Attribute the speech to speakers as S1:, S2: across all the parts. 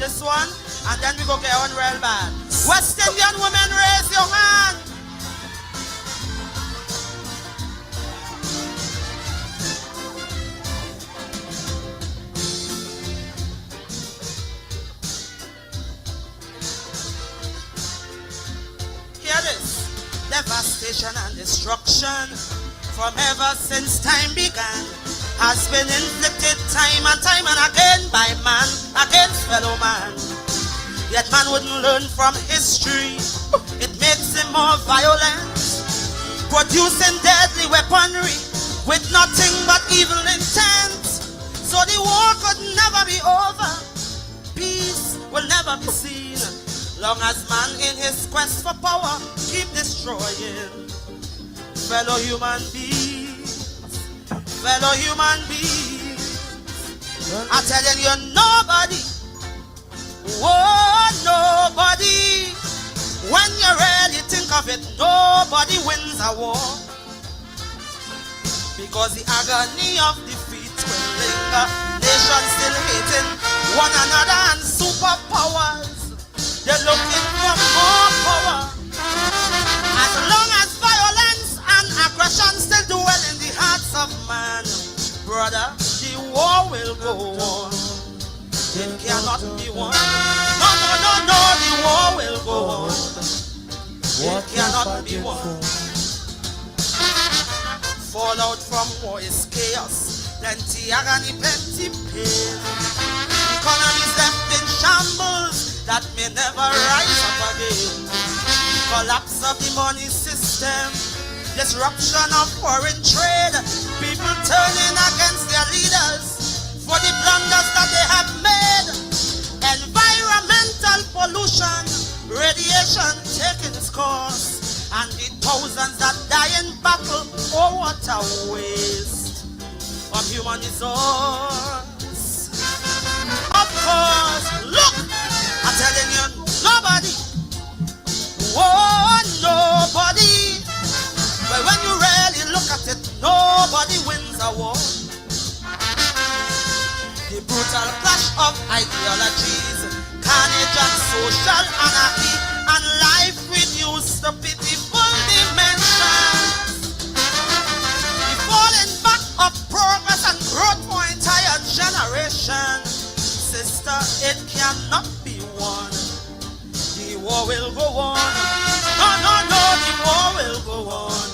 S1: this one, and then we go get on real bad. West Indian women, raise your hand. Hear this. Devastation and destruction from ever since time began has been inflicted time and time and again by man against fellow man. Yet man wouldn't learn from history. It makes him more violent, producing deadly weaponry with nothing but evil intent. So the war could never be over. Peace will never be seen, long as man in his quest for power keep destroying fellow human beings. Fellow human beings. I'm telling you, nobody, oh nobody, when you really think of it, nobody wins a war, because the agony of defeat will linger. Nations still hating one another, and superpowers, they're looking for more power. As long as violence and aggression still dwell in the hearts of man, brother, the war will go on. It cannot be won. No, no, no, no, the war will go on. It cannot be won. Fallout from war is chaos, plenty agony, plenty pain. Economies left in shambles that may never rise up again. Collapse of the money system, disruption of foreign trade, people turning against their leaders for the blunders that they have made. Environmental pollution, radiation taking its course, and the thousands that die in battle. Oh, what a waste of human resource. Of course, look, I'm telling you, nobody, oh, nobody. But when you really look at it, nobody wins a war. The brutal clash of ideologies, carnage and social anarchy, and life reduced to pitiful dimensions. The falling back of progress and growth for entire generation. Sister, it cannot be won. The war will go on. No, no, no, the war will go on.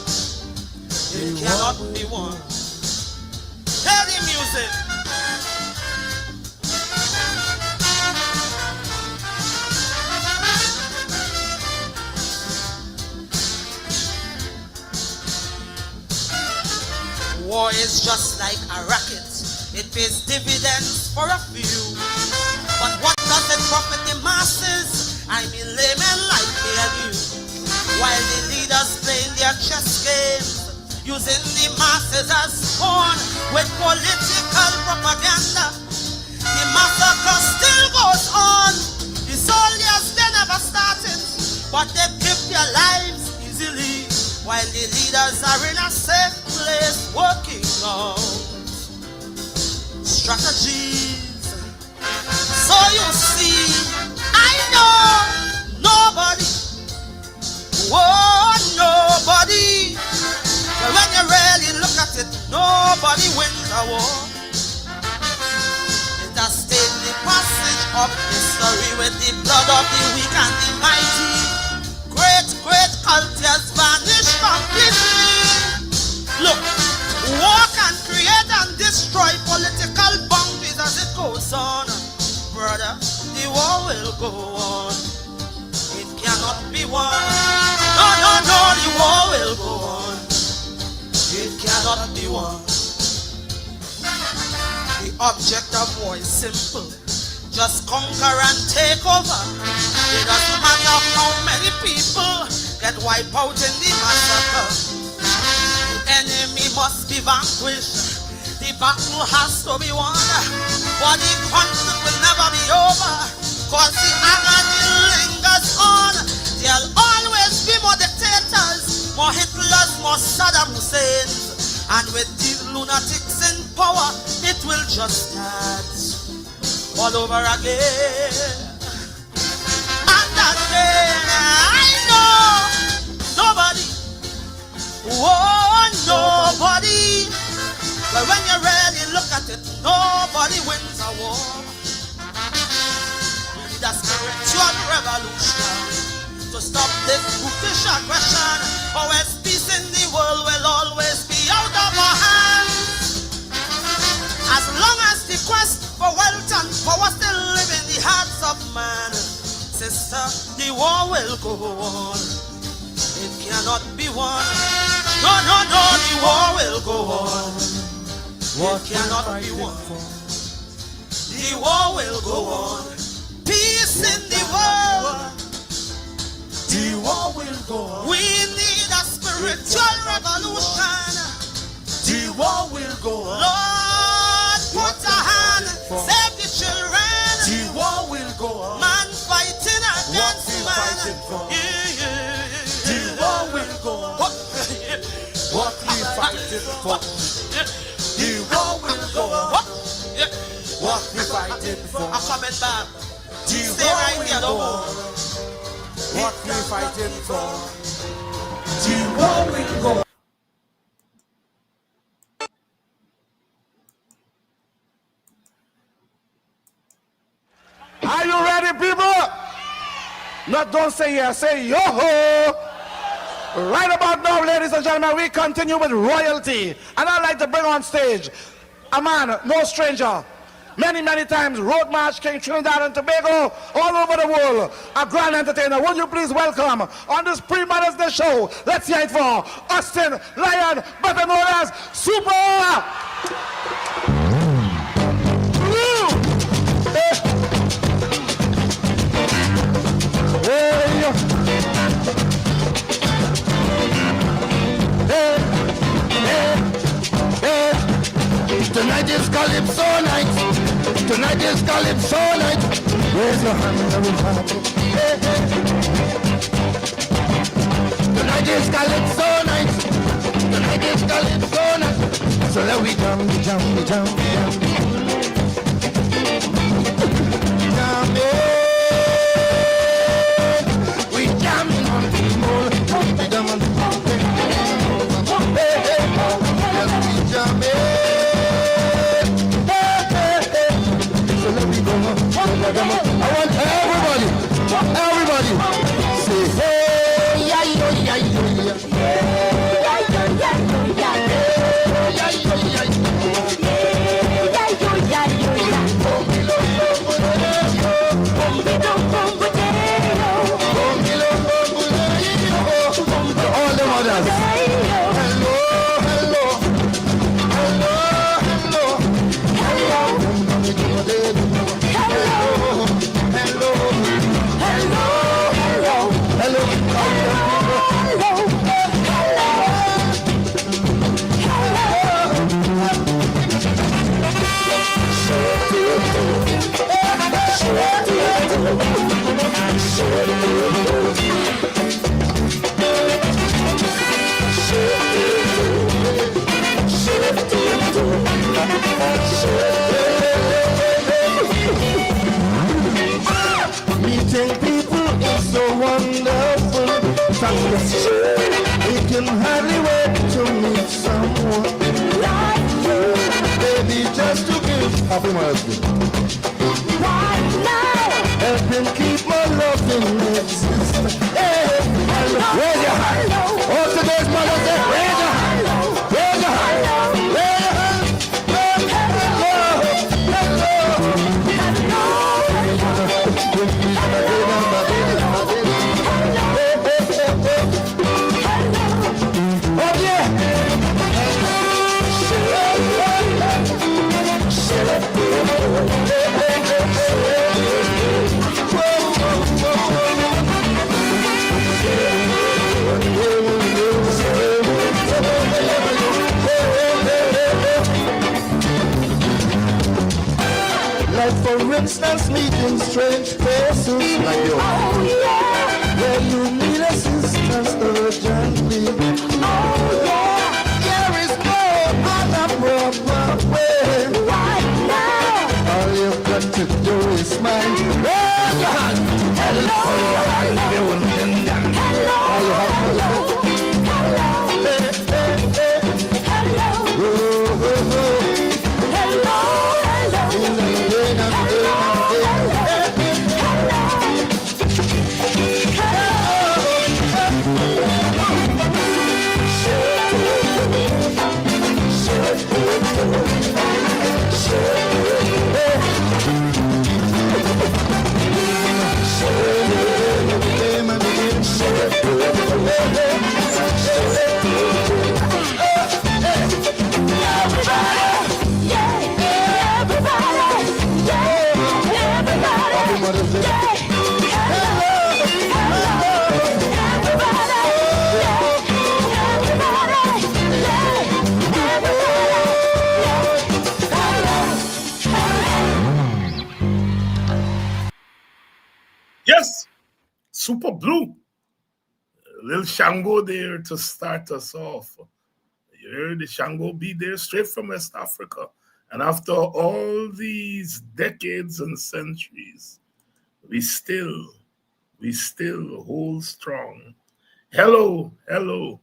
S1: It cannot be won. Hear the music. War is just like a racket. It pays dividends for a few. But what does it profit the masses? I mean laymen like me and you. While the leaders playing their chess games, using the masses as pawn with political propaganda, the massacre still goes on. The soldiers, they never started, but they keep their lives easily, while the leaders are in a safe place working out strategies. So you see, I know nobody, oh nobody. But when you really look at it, nobody wins a war. It has stained the passage of history with the blood of the weak and the mighty. Great, great cultures vanish completely. Look, war can create and destroy political boundaries as it goes on. Brother, the war will go on. It cannot be won. No, no, no, the war will go on. It cannot be won. The object of war is simple. Just conquer and take over. It doesn't matter how many people get wiped out in the massacre. The enemy must be vanquished. The battle has to be won. But the conflict will never be over, cause the agony lingers on. There'll always be more dictators, more Hitlers, more Saddam Husseins. And with the lunatics in power, it will just start all over again. And again, I know nobody, oh nobody. But when you really look at it, nobody wins a war. We need a spiritual revolution to stop this brutish aggression. Always peace in the world will always be out of our hands. As long as the quest for wealth and power still live in the hearts of man, sister, the war will go on. It cannot be won. No, no, no, the war will go on. It cannot be won. The war will go on. Peace in the world.
S2: The war will go on.
S1: We need a spiritual revolution.
S2: The war will go on.
S1: Lord, put a hand, save the children.
S2: The war will go on.
S1: Man fighting against man.
S2: The war will go on. What we fighting for? The war will go on. What we fighting for?
S1: I'm coming back.
S2: The war will go on. What we fighting for? The war will go on. Are you ready, people? Not don't say yes, say yo-ho. Right about now, ladies and gentlemen, we continue with royalty. And I'd like to bring on stage a man, no stranger. Many, many times, Road March King, Trinidad and Tobago, all over the world. A grand entertainer. Would you please welcome on this pre-Mother's Day show, let's hear it for Austin Lion, better known as Super. Tonight is Calypso night. Tonight is Calypso night. Raise your hand and we'll have it. Hey, hey. Tonight is Calypso night. Tonight is Calypso night. So let we jam, jam, jam, jam. Jam, we jamming on the moon. We jam on the moon. Hey, hey. Yes, we jamming. I want everybody, say hey, yeah, yeah, yeah, yeah, all the mothers. Meeting people is so wonderful. We can hardly wait to meet someone like you. Baby, just to give happy Mother's Day. Right now, help me keep my love in existence. Hey, raise your hand. Oh, today's Mother's Day. Raise your hand. Raise your hand. Raise your hand. Like for instance, meeting strange faces like you. Oh yeah. Where you need assistance urgently. Oh yeah. There is no other proper way. Right now. All you've got to do
S3: Yes, Super Blue. Little Shango there to start us off. You heard the Shango be there straight from West Africa. And after all these decades and centuries, we still, we still hold strong. Hello, hello,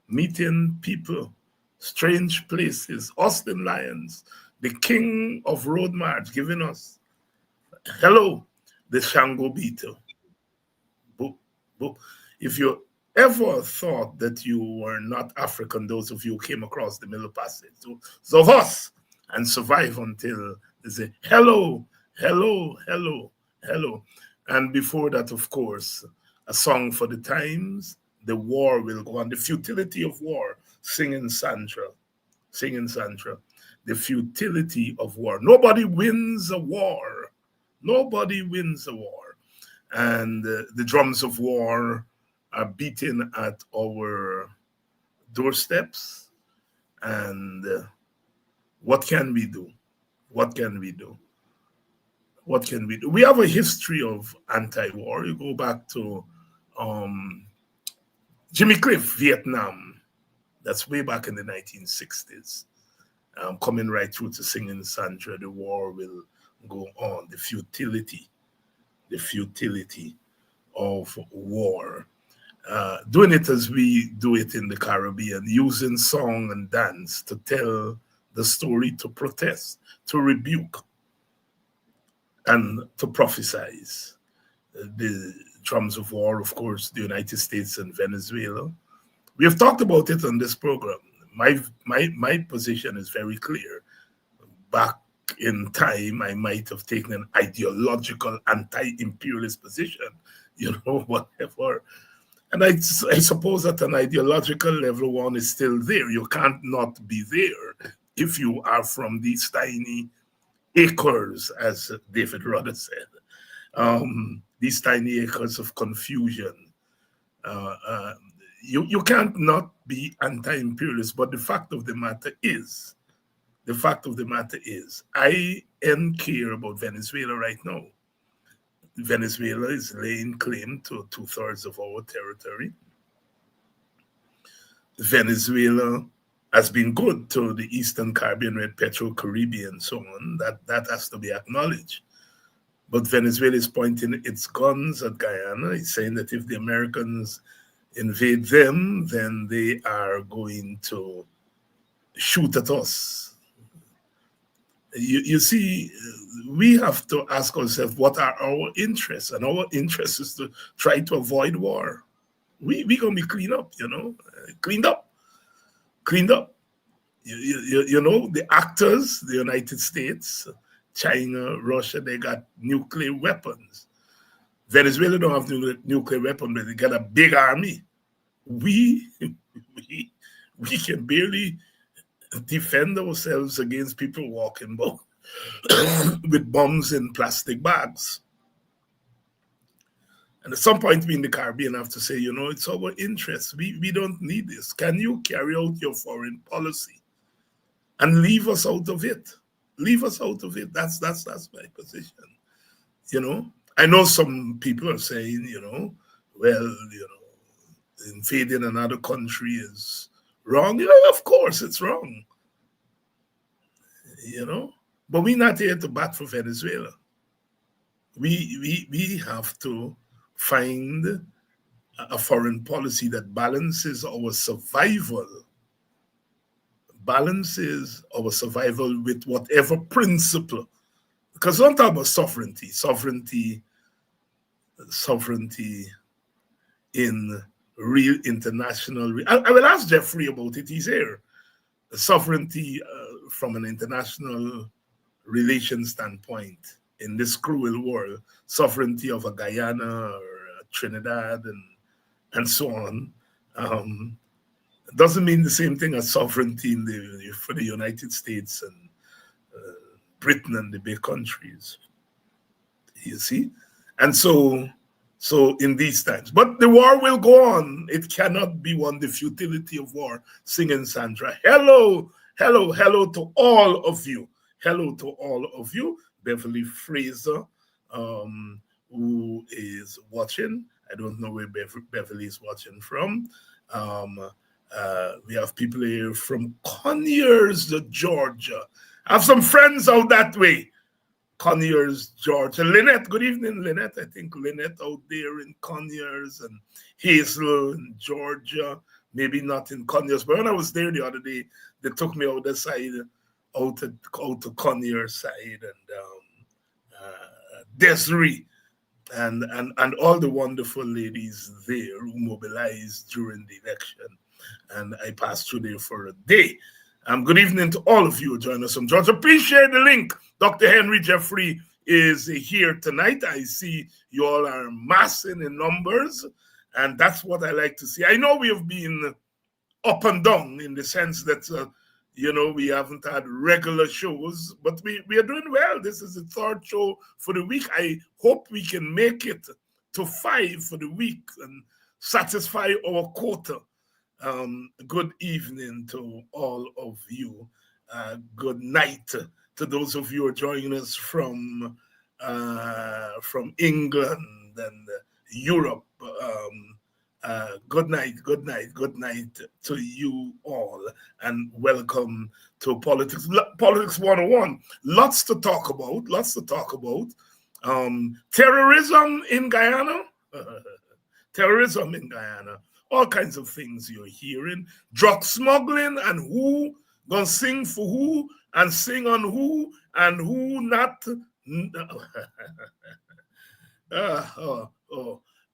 S3: meeting people, strange places, Austin Lions, the king of road march giving us. Hello, the Shango Beetle. Boop, boop. If you ever thought that you were not African, those of you who came across the Middle Passage, so of us, and survive until they say, hello, hello, hello, hello. And before that, of course, a song for the times, the war will go on, the futility of war, singing Sandra, singing Sandra, the futility of war. Nobody wins a war. Nobody wins a war. And the drums of war are beating at our doorsteps. And what can we do? What can we do? What can we do? We have a history of anti-war. You go back to um, Jimmy Cliff, Vietnam. That's way back in the 1960s. Coming right through to singing Sandra, the war will go on. The futility of war. Doing it as we do it in the Caribbean, using song and dance to tell the story, to protest, to rebuke, and to prophesize. The drums of war, of course, the United States and Venezuela. We have talked about it on this program. My position is very clear. Back in time, I might have taken an ideological anti-imperialist position, whatever. And I suppose at an ideological level, one is still there. You can't not be there if you are from these tiny acres, as David Rudder said. These tiny acres of confusion. You can't not be anti-imperialist, but the fact of the matter is, I am care about Venezuela right now. Venezuela is laying claim to 2/3 of our territory. Venezuela has been good to the Eastern Caribbean, Red Petro-Caribbean, and so on. That has to be acknowledged. But Venezuela is pointing its guns at Guyana. It's saying that if the Americans invade them, then they are going to shoot at us. You see, we have to ask ourselves, what are our interests? And our interest is to try to avoid war. We're going to be cleaned up, cleaned up. The actors, the United States, China, Russia, they got nuclear weapons. Venezuela don't have nuclear weapons, but they got a big army. We can barely defend ourselves against people walking about with bombs in plastic bags. And at some point, we in the Caribbean have to say, it's our interest. We don't need this. Can you carry out your foreign policy and leave us out of it? Leave us out of it. That's my position. I know some people are saying, invading another country is wrong. Of course it's wrong. But we're not here to bat for Venezuela. We have to find a foreign policy that balances our survival with whatever principle. Because don't talk about sovereignty in real international. I will ask Jeffrey about it. He's here. Sovereignty from an international relation standpoint in this cruel world, sovereignty of a Guyana or a Trinidad and so on, doesn't mean the same thing as sovereignty for the United States and Britain and the big countries. You see? And so in these times. But the war will go on. It cannot be won. The futility of war. Singing Sandra. Hello to all of you. Hello to all of you. Beverly Fraser, who is watching. I don't know where Beverly is watching from. We have people here from Conyers, Georgia. I have some friends out that way. Conyers, Georgia. Lynette, good evening, Lynette. I think Lynette out there in Conyers, and Hazel in Georgia. Maybe not in Conyers, but when I was there the other day, they took me out the side, out to Conyers side, and Desiree, and all the wonderful ladies there who mobilized during the election. And I passed through there for a day. Good evening to all of you who join us from Georgia. Please share the link. Dr. Henry Jeffrey is here tonight. I see you all are massing in numbers, and that's what I like to see. I know we have been up and down in the sense that, we haven't had regular shows, but we are doing well. This is the third show for the week. I hope we can make it to 5 for the week and satisfy our quota. Good evening to all of you. Good night to those of you who are joining us from England and Europe. Good night to you all, and welcome to Politics 101. Lots to talk about. Terrorism in Guyana. All kinds of things you're hearing. Drug smuggling, and who gonna sing for who and sing on who and who not.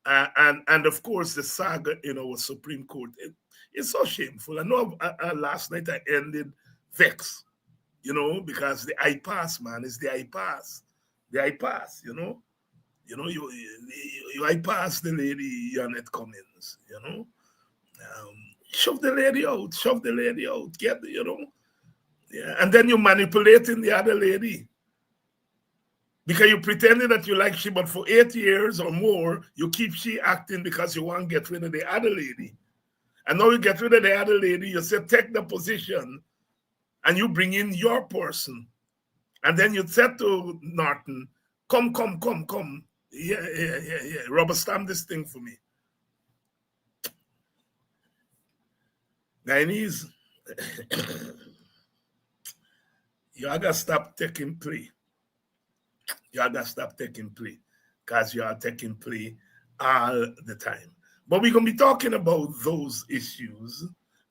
S3: And of course the saga in our Supreme Court. It's so shameful. I know last night I ended vexed, because the I-pass, man, is the I-pass. The I-pass, you I-pass the lady Janet Cummins, shove the lady out, get, yeah, and then you're manipulating the other lady. Because you pretended that you like she, but for 8 years or more, you keep she acting because you want to get rid of the other lady. And now you get rid of the other lady, you say, take the position, and you bring in your person. And then you said to Norton, come. Yeah. Rubber stamp this thing for me. Guyanese, you gotta stop taking plea. You gotta stop taking plea, because you are taking plea all the time. But we're going to be talking about those issues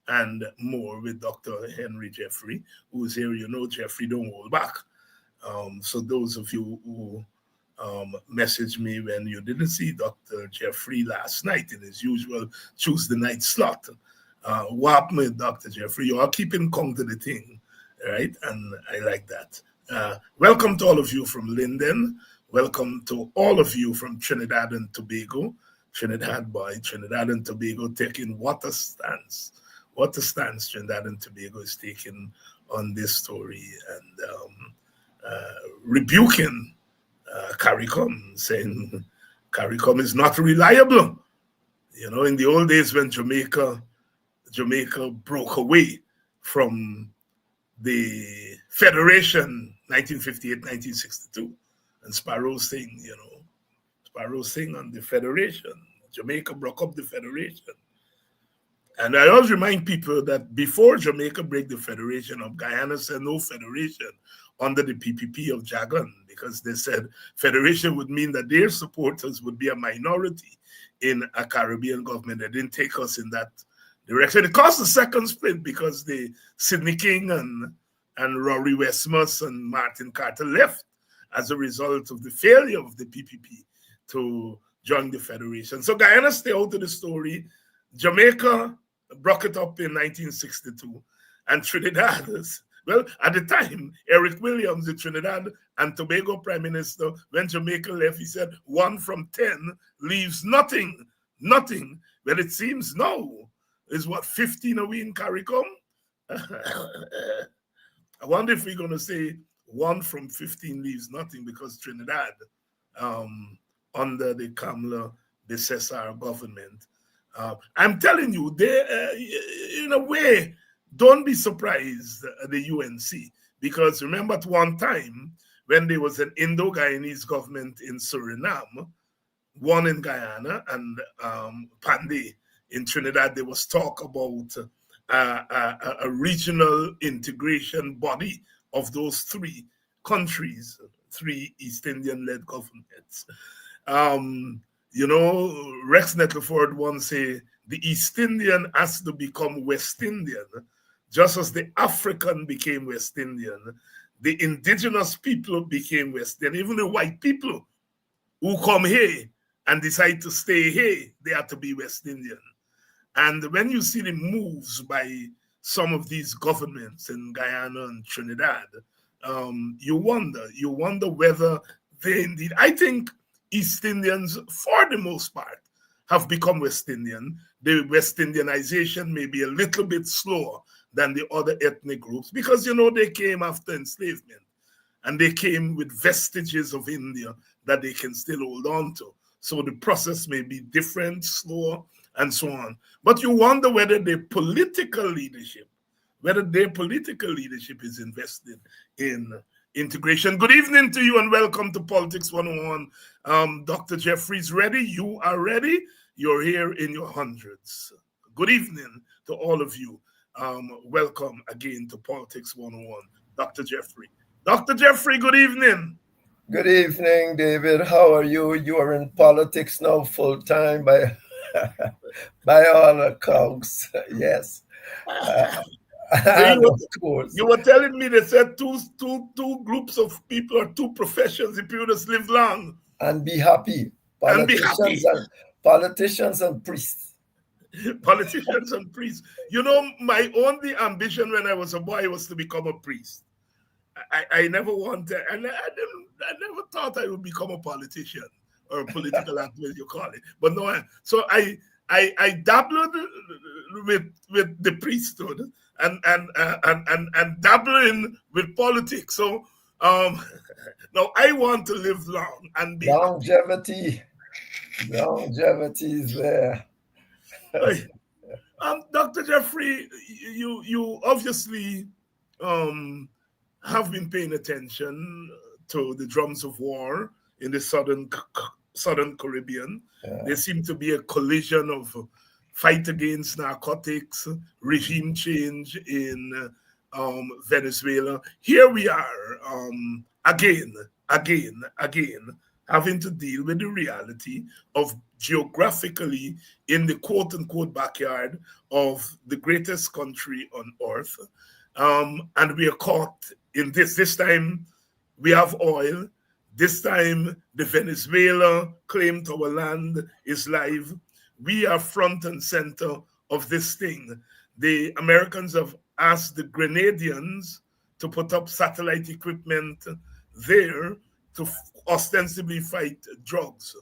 S3: and more with Dr. Henry Jeffrey, who's here. Jeffrey don't hold back. So those of you who messaged me when you didn't see Dr. Jeffrey last night in his usual Tuesday night slot, what happened with Dr. Jeffrey? You are keeping count of the thing, right? And I like that. Welcome to all of you from Linden. Welcome to all of you from Trinidad and Tobago. Trinidad and Tobago taking what a stance. What a stance Trinidad and Tobago is taking on this story, and rebuking CARICOM, saying CARICOM is not reliable. In the old days when Jamaica broke away from the Federation, 1958, 1962, and Sparrow Singh, on the Federation. Jamaica broke up the Federation. And I always remind people that before Jamaica break the Federation up, Guyana said no Federation under the PPP of Jagan, because they said Federation would mean that their supporters would be a minority in a Caribbean government. They didn't take us in that direction. It caused the second split because the Sidney King and Rory Westmus and Martin Carter left as a result of the failure of the PPP to join the Federation. So Guyana stayed out of the story. Jamaica broke it up in 1962. And Trinidad, well, at the time, Eric Williams, the Trinidad and Tobago Prime Minister, when Jamaica left, he said 1 from 10 leaves nothing. Well, it seems now is 15 away in CARICOM? I wonder if we're going to say 1 from 15 leaves nothing, because Trinidad, under the Kamala Besessar government, I'm telling you, they, in a way, don't be surprised at the UNC, because remember at one time when there was an Indo-Guyanese government in Suriname, one in Guyana and Panday in Trinidad, there was talk about a regional integration body of those three countries, three East Indian led governments. Um, Rex Nettleford once said the East Indian has to become West Indian, just as the African became West Indian. The indigenous people became West Indian. Even the white people who come here and decide to stay here, they have to be West Indian. And when you see the moves by some of these governments in Guyana and Trinidad, you wonder whether they indeed, I think East Indians, for the most part, have become West Indian. The West Indianization may be a little bit slower than the other ethnic groups because, they came after enslavement and they came with vestiges of India that they can still hold on to. So the process may be different, slower, and so on. But you wonder whether their political leadership is invested in integration. Good evening to you and welcome to Politics 101. Dr. Jeffrey's ready. You are ready. You're here in your hundreds. Good evening to all of you. Welcome again to Politics 101. Dr. Jeffrey. Dr. Jeffrey, good evening.
S4: Good evening, David. How are you? You are in politics now full time by by all accounts. Yes.
S3: You were telling me they said two groups of people or two professions if you just live long.
S4: And be happy. Politicians and priests.
S3: Politicians and priests. My only ambition when I was a boy was to become a priest. I never wanted, and I never thought I would become a politician or a political activist, you call it. But no, so I dabbled with the priesthood and dabbling with politics. So now I want to live long and be
S4: longevity. Longevity is there.
S3: Dr. Jeffrey, you obviously have been paying attention to the drums of war in the southern Caribbean. Yeah. There seemed to be a collision of fight against narcotics, regime change in Venezuela. Here we are again, having to deal with the reality of geographically in the quote-unquote backyard of the greatest country on earth. And we are caught in this. This time we have oil. This time the Venezuela claim to our land is live. We are front and center of this thing. The Americans have asked the Grenadians to put up satellite equipment there to ostensibly fight drugs.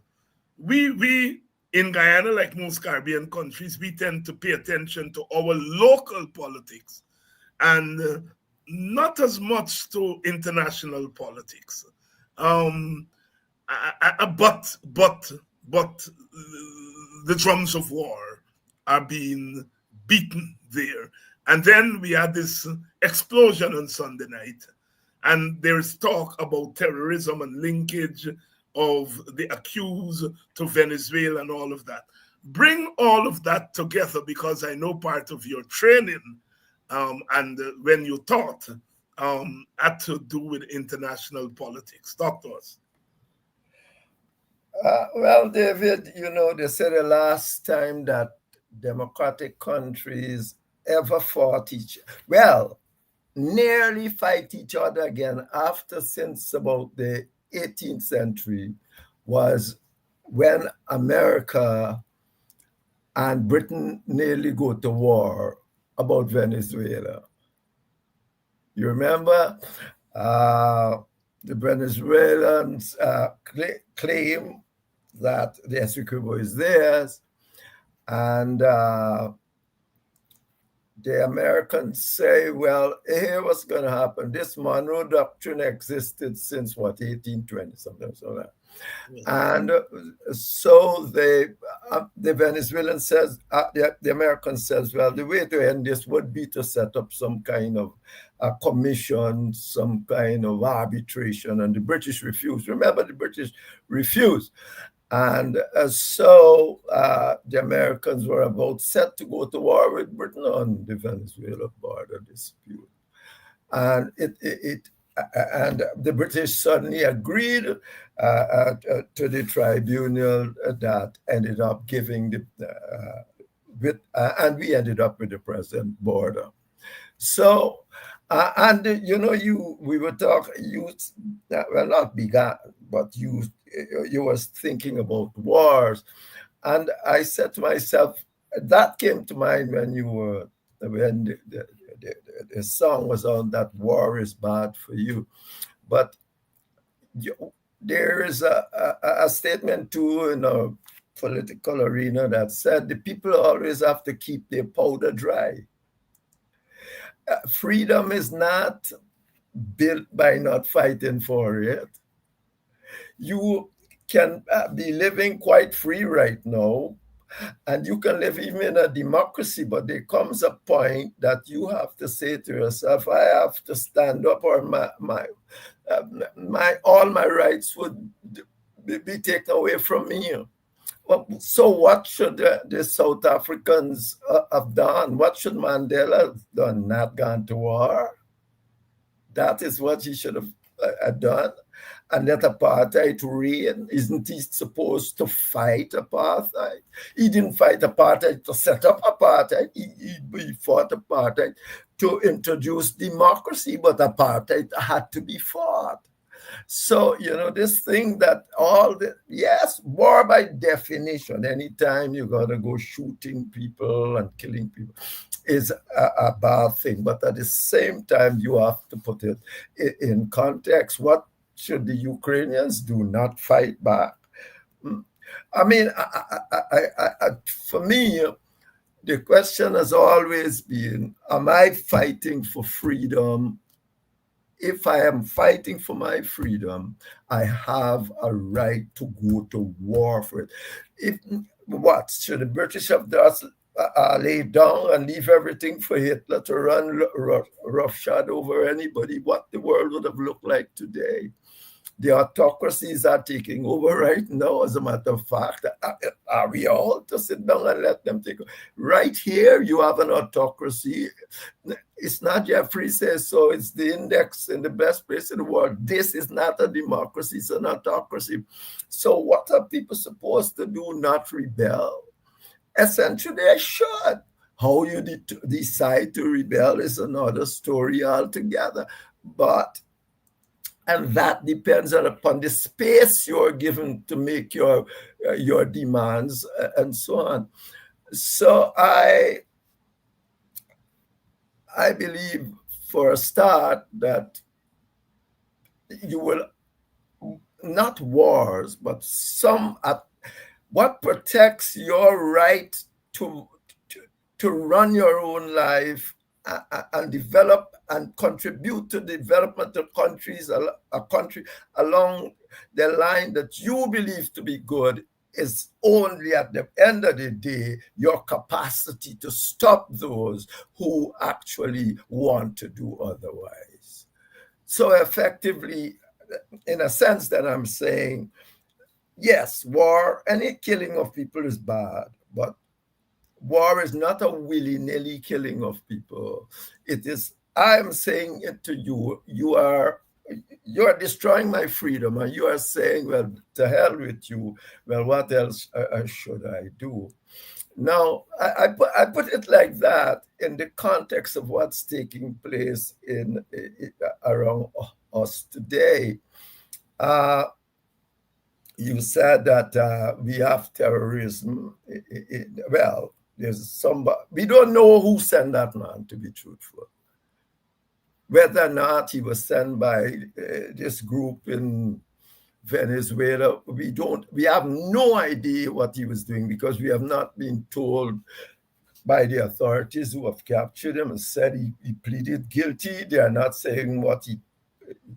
S3: We in Guyana, like most Caribbean countries, we tend to pay attention to our local politics and not as much to international politics. But the drums of war are being beaten there. And then we had this explosion on Sunday night. And there's talk about terrorism and linkage of the accused to Venezuela and all of that. Bring all of that together because I know part of your training and when you taught had to do with international politics. Talk to us.
S4: Well, David, they said the last time that democratic countries ever fought nearly fight each other again since about the 18th century was when America and Britain nearly go to war about Venezuela. You remember? The Venezuelans claim that the Essequibo is theirs, and the Americans say, well, here what's going to happen. This Monroe Doctrine existed since, 1820, something like that. Yeah. And so the Venezuelan says, the American says, well, the way to end this would be to set up some kind of a commission, some kind of arbitration, and the British refused. Remember, the British refused. And so the Americans were about set to go to war with Britain on the Venezuela border dispute. And and the British suddenly agreed to the tribunal that ended up giving and we ended up with the present border. So, and we were talking, well, not began, but you was thinking about wars. And I said to myself, that came to mind when the song was on, that war is bad for you. But there is a statement too in a political arena that said the people always have to keep their powder dry. Freedom is not built by not fighting for it. You can be living quite free right now, and you can live even in a democracy, but there comes a point that you have to say to yourself, I have to stand up, or all my rights would be taken away from me. Well, so what should the South Africans have done? What should Mandela have done? Not gone to war? That is what he should have done. And let apartheid reign. Isn't he supposed to fight apartheid? He didn't fight apartheid to set up apartheid. He fought apartheid to introduce democracy, but apartheid had to be fought. So, this thing that yes, war by definition, anytime you got to go shooting people and killing people is a bad thing. But at the same time, you have to put it in context. What should the Ukrainians do? Not fight back? I mean, for me, the question has always been, am I fighting for freedom? If I am fighting for my freedom, I have a right to go to war for it. What should the British have just laid down and leave everything for Hitler to run roughshod over anybody? What the world would have looked like today? The autocracies are taking over right now. As a matter of fact, are we all to sit down and let them take over? Right here, you have an autocracy. It's not Jeffrey says so. It's the index in the best place in the world. This is not a democracy. It's an autocracy. So what are people supposed to do? Not rebel? Essentially, they should. How you decide to rebel is another story altogether. And that depends upon the space you're given to make your demands and so on. So I believe, for a start, that you will not wars, but what protects your right to run your own life and develop and contribute to the development of a country along the line that you believe to be good is only at the end of the day your capacity to stop those who actually want to do otherwise. So effectively, in a sense that I'm saying, yes, war, any killing of people is bad, but war is not a willy-nilly killing of people. It is, I'm saying it to you, you are destroying my freedom, and you are saying, well, to hell with you. Well, what else should I do? Now, I put it like that in the context of what's taking place around us today. You said that we have terrorism. Well, there's somebody, we don't know who sent that man, to be truthful. Whether or not he was sent by this group in Venezuela, we have no idea what he was doing, because we have not been told by the authorities who have captured him and said he pleaded guilty. They are not saying what he,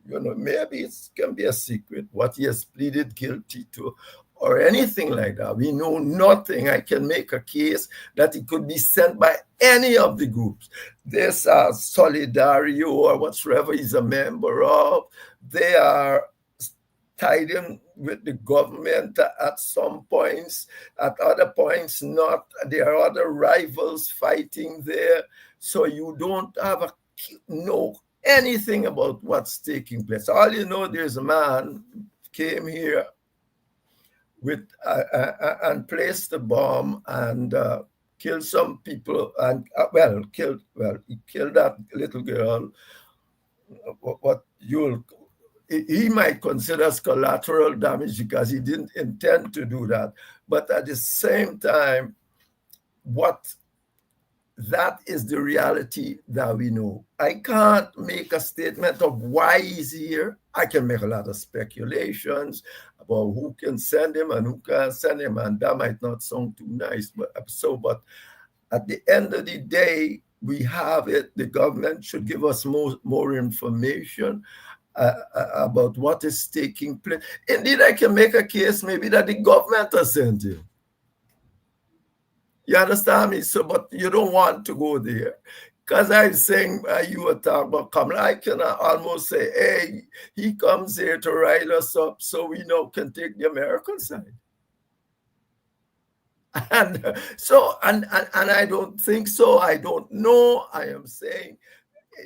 S4: maybe it can be a secret, what he has pleaded guilty to, or anything like that. We know nothing. I can make a case that it could be sent by any of the groups. This Solidario or whatsoever he's a member of, they are tied in with the government at some points, at other points not. There are other rivals fighting there. So you don't have know anything about what's taking place. All you know, there's a man came here with and placed the bomb and killed some people and he killed that little girl. What you'll he might consider as collateral damage because he didn't intend to do that. But at the same time, what that is the reality that we know. I can't make a statement of why he's here. I can make a lot of speculations about who can send him and who can't send him, and that might not sound too nice, but at the end of the day, we have it. The government should give us more information about what is taking place. Indeed, I can make a case maybe that the government has sent him. You understand me? So, but you don't want to go there. Because I'm saying, you were talking about Kamala, I can almost say, hey, he comes here to rile us up so we can take the American side. And and I don't think so. I don't know. I am saying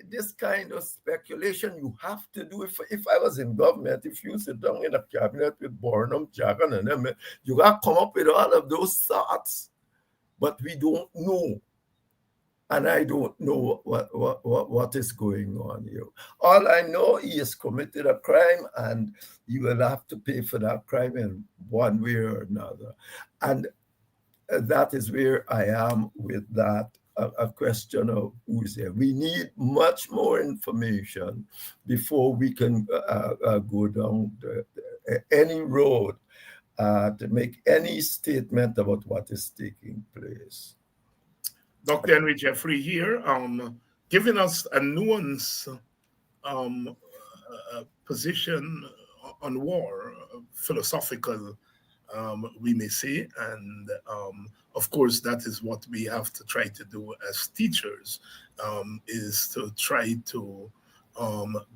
S4: this kind of speculation you have to do. If I was in government, if you sit down in a cabinet with Burnham, Jagan, and them, you got to come up with all of those thoughts. But we don't know. And I don't know what is going on here. All I know, he has committed a crime and he will have to pay for that crime in one way or another. And that is where I am with that. A question of who's here. We need much more information before we can go down any road to make any statement about what is taking place.
S3: Dr. Henry Jeffrey here, giving us a nuanced position on war, philosophical, we may say, and of course that is what we have to try to do as teachers, is to try to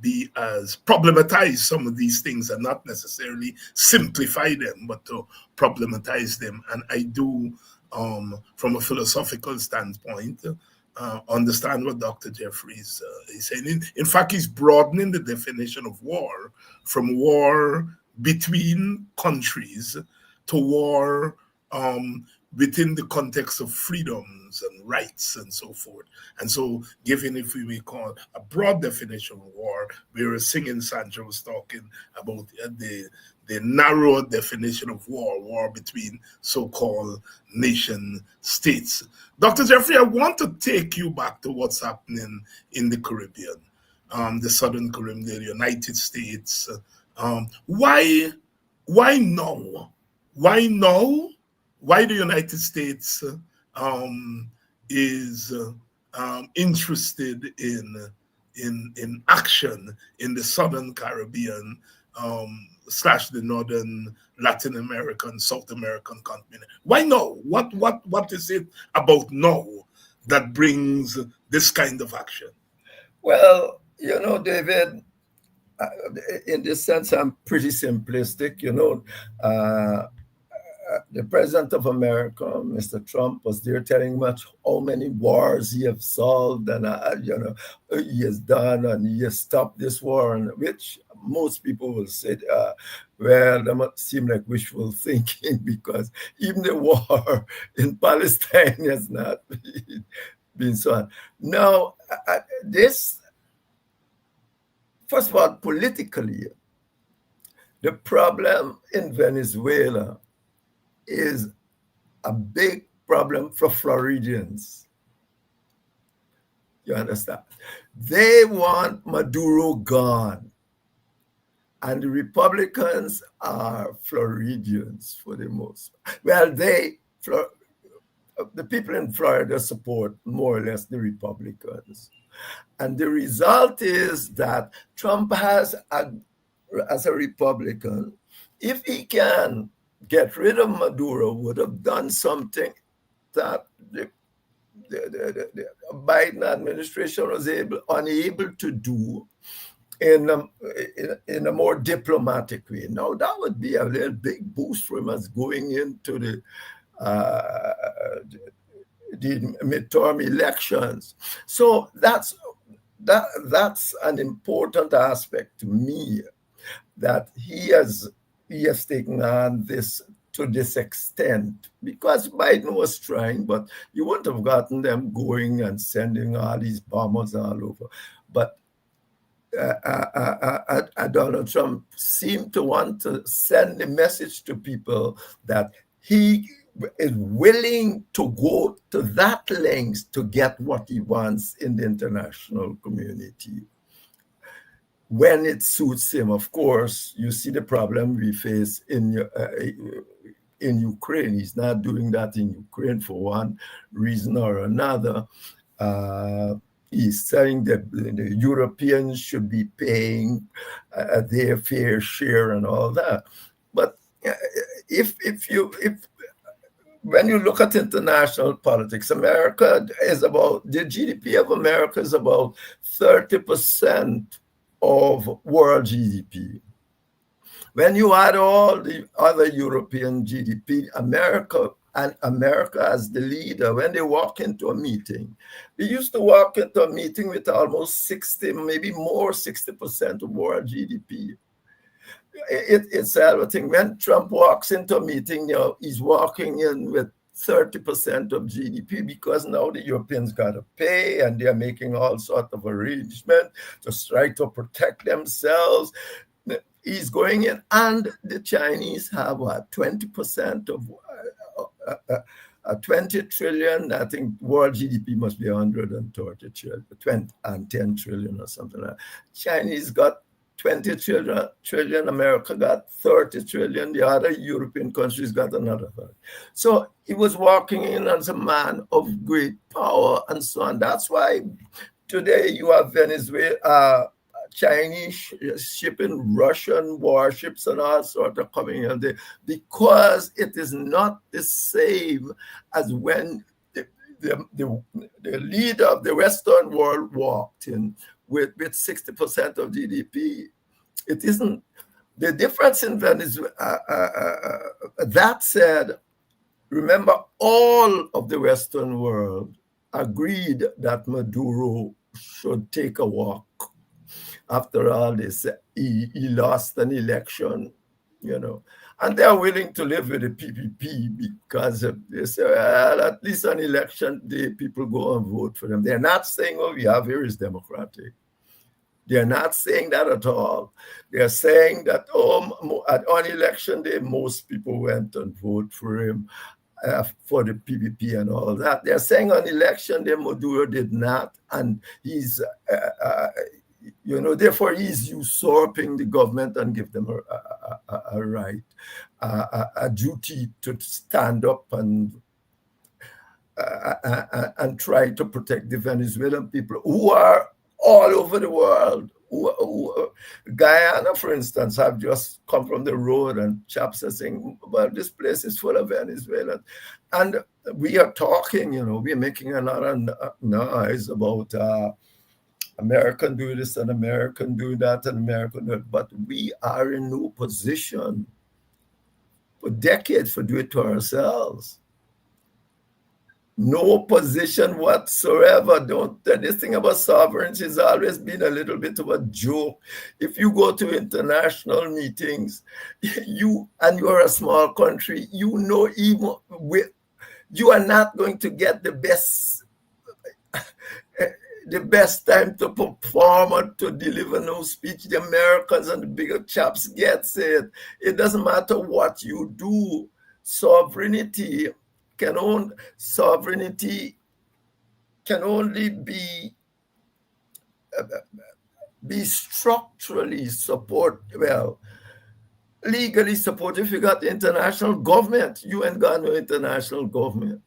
S3: be as problematize some of these things and not necessarily simplify them, but to problematize them. And I do, from a philosophical standpoint, understand what Dr. Jeffries is saying. In fact, he's broadening the definition of war from war between countries to war within the context of freedoms and rights and so forth. And so, given, if we may call a broad definition of war, whereas Singing Sancho was talking about the narrow definition of war between so-called nation states. Dr. Jeffrey, I want to take you back to what's happening in the Caribbean, the Southern Caribbean, the United States. Why now? Why now? Why the United States is interested in action in the Southern Caribbean / the Northern Latin American, South American continent? Why now? What is it about now that brings this kind of action?
S4: Well, David, in this sense, I'm pretty simplistic. The president of America, Mr. Trump, was there telling much how many wars he has solved and he has done and he has stopped this war, and which most people will say, well, that might seem like wishful thinking because even the war in Palestine has not been solved. Now, this, first of all, politically, the problem in Venezuela is a big problem for Floridians. You understand? They want Maduro gone. And the Republicans are Floridians for the most part. Well, the people in Florida support more or less the Republicans. And the result is that Trump has, as a Republican, if he can get rid of Maduro, would have done something that the Biden administration was unable to do, in a more diplomatic way. Now that would be a little big boost for him as going into uh, the midterm elections. So that's an important aspect to me, that he has taken on this to this extent, because Biden was trying, but you wouldn't have gotten them going and sending all these bombers all over. But Donald Trump seemed to want to send a message to people that he is willing to go to that length to get what he wants in the international community when it suits him. Of course, you see the problem we face in Ukraine. He's not doing that in Ukraine for one reason or another. He's saying that the Europeans should be paying their fair share and all that. But if when you look at international politics, America is about, the GDP of America is about 30% of world GDP. When you add all the other European GDP, America as the leader, when they walk into a meeting, they used to walk into a meeting with almost 60, maybe more, 60% of world GDP. It's everything. When Trump walks into a meeting, he's walking in with 30% of GDP, because now the Europeans got to pay and they're making all sorts of arrangements to try to protect themselves. He's going in, and the Chinese have what, 20% of 20 trillion. I think world GDP must be 130 trillion, 20 and 10 trillion or something like that. Chinese got 20 trillion, America got 30 trillion, the other European countries got another 30. So he was walking in as a man of great power and so on. That's why today you have Venezuela, Chinese shipping Russian warships and all sorts of coming in there, because it is not the same as when the leader of the Western world walked in with 60% of GDP. It isn't the difference in Venezuela. That said, remember, all of the Western world agreed that Maduro should take a walk. After all this, he lost an election, and they're willing to live with the PPP because they say, well, at least on election day, people go and vote for them. They're not saying, what we have here is democratic. They're not saying that at all. They're saying that, on election day, most people went and voted for him, for the PPP and all that. They're saying on election day, Maduro did not, and he's, therefore he's usurping the government and give them a right, a duty to stand up and try to protect the Venezuelan people who are all over the world. Guyana, for instance, have just come from the road, and chaps are saying, well, this place is full of Venezuelans. And we are talking, we're making a lot of noise about American do this and American do that and American do it. But we are in no position for decades to do it to ourselves. No position whatsoever. This thing about sovereignty has always been a little bit of a joke. If you go to international meetings, you're a small country, even you are not going to get the best time to perform or to deliver no speech. The Americans and the bigger chaps gets it. It doesn't matter what you do. Sovereignty can only be structurally legally supported if you got the international government. You ain't got no international government.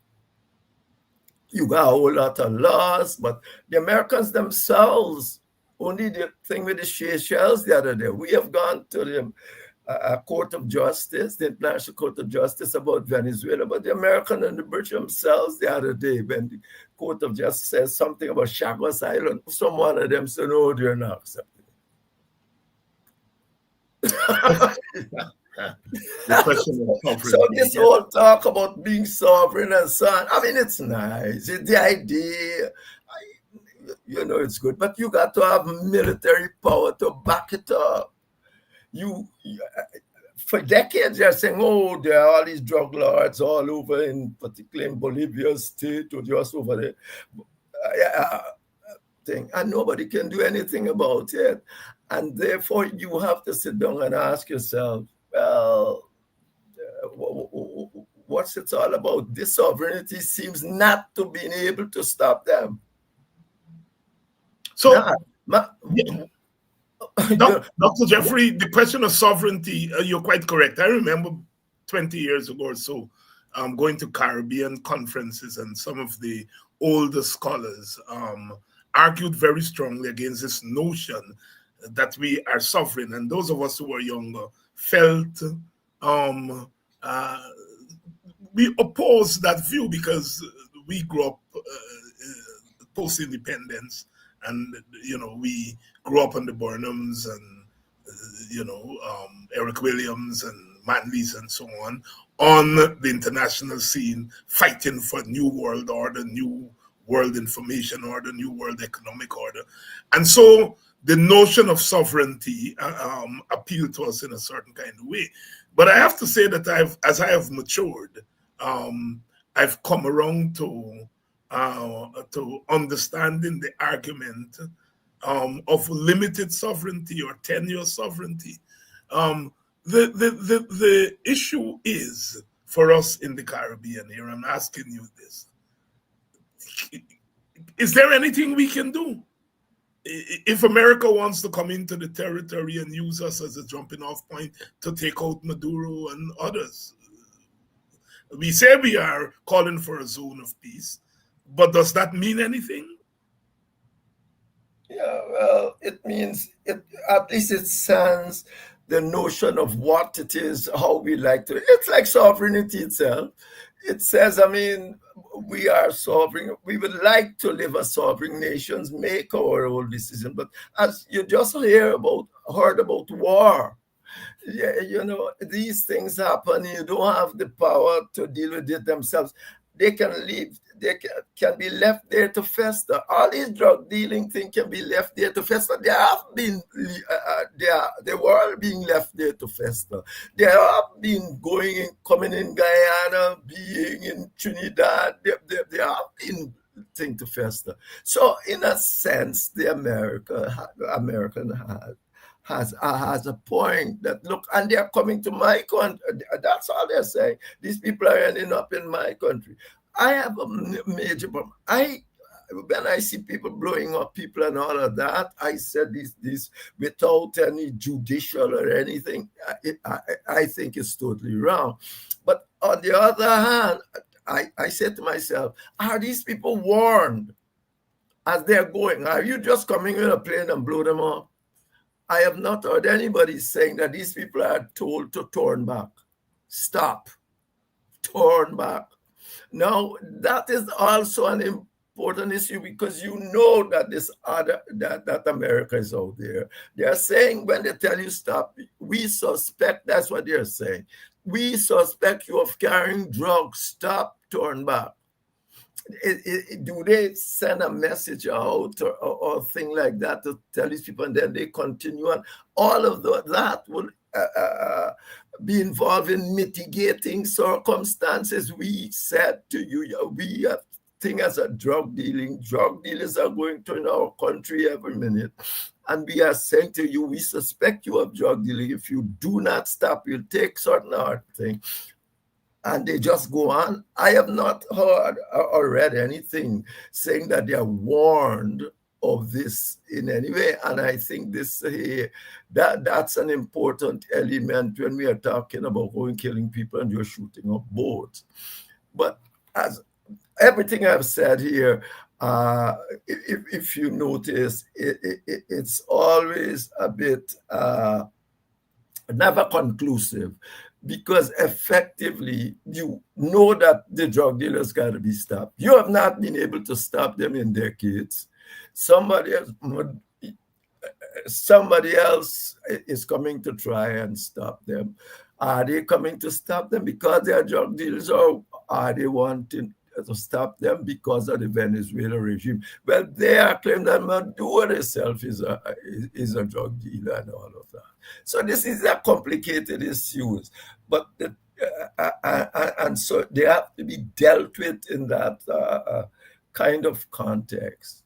S4: You got a whole lot of laws, but the Americans themselves, only the thing with the Seychelles the other day, we have gone to the Court of Justice, the International Court of Justice, about Venezuela, but the American and the British themselves the other day, when the Court of Justice says something about Chagos Island, some one of them said, no, they're not accepting it.
S3: The question of
S4: So
S3: sovereignty.
S4: this whole talk about being sovereign and so on, I mean, it's nice. The idea, it's good, but you got to have military power to back it up. For decades, they're saying, oh, there are all these drug lords all over, particularly in Bolivia state or just over there. And nobody can do anything about it. And therefore, you have to sit down and ask yourself, well, what's it all about? This sovereignty seems not to be able to stop them.
S3: So,
S4: Dr.
S3: Jeffrey, the question of sovereignty, you're quite correct. I remember 20 years ago or so, going to Caribbean conferences, and some of the older scholars argued very strongly against this notion that we are sovereign. And those of us who were younger felt we opposed that view because we grew up post-independence, and we grew up on the Burnhams and Eric Williams and Manleys and so on the international scene, fighting for new world order, new world information order, new world economic order. And so the notion of sovereignty appealed to us in a certain kind of way. But I have to say that as I have matured, I've come around to understanding the argument of limited sovereignty or tenure sovereignty. The issue is for us in the Caribbean here. I'm asking you this: is there anything we can do? If America wants to come into the territory and use us as a jumping off point to take out Maduro and others, we say we are calling for a zone of peace, but does that mean anything?
S4: Yeah, well, it means, at least it sends the notion of what it is, how we like to. It's like sovereignty itself. It says, I mean, we are sovereign. We would like to live as sovereign nations, make our own decision. But as you just heard about war, these things happen. You don't have the power to deal with it themselves. They can leave. They can be left there to fester. All these drug dealing things can be left there to fester. They have been, they were being left there to fester. They have been coming in Guyana, being in Trinidad. They have been thing to fester. So in a sense, the American has a point that, look, and they're coming to my country. That's all they're saying. These people are ending up in my country. I have a major problem. When I see people blowing up people and all of that, I said this without any judicial or anything. I think it's totally wrong. But on the other hand, I said to myself, are these people warned as they're going? Are you just coming in a plane and blow them up? I have not heard anybody saying that these people are told to turn back. Stop. Turn back. Now, that is also an important issue because you know that that America is out there. They're saying when they tell you stop, we suspect, that's what they're saying. We suspect you of carrying drugs. Stop, turn back. Do they send a message out or thing like that to tell these people, and then they continue on? All of that will be involved in mitigating circumstances. We said to you, we have thing as a drug dealers are going to in our country every minute. And we are saying to you, we suspect you of drug dealing. If you do not stop, you'll take certain hard things. And they just go on. I have not heard or read anything saying that they are warned of this in any way. And I think that's an important element when we are talking about going killing people and you're shooting up boats. But as everything I've said here, if you notice, it's always a bit never conclusive. Because effectively, you know that the drug dealers got to be stopped. You have not been able to stop them in decades. Somebody else, somebody else is coming to try and stop them. Are they coming to stop them because they are drug dealers, or are they wanting to stop them because of the Venezuela regime? Well, they are claiming that Maduro itself is a drug dealer and all of that. So this is a complicated issue, but and so they have to be dealt with in that kind of context.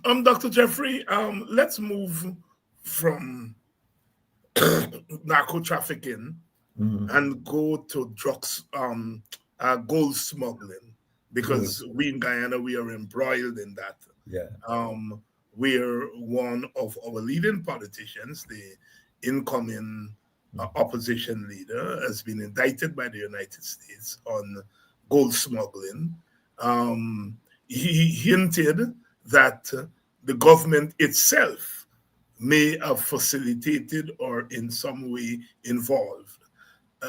S3: Dr. Jeffrey, let's move from narco trafficking and go to drugs, gold smuggling, because we in Guyana, we are embroiled in that.
S4: Yeah.
S3: We're one of our leading politicians, the incoming opposition leader, has been indicted by the United States on gold smuggling. He hinted that the government itself may have facilitated or in some way involved.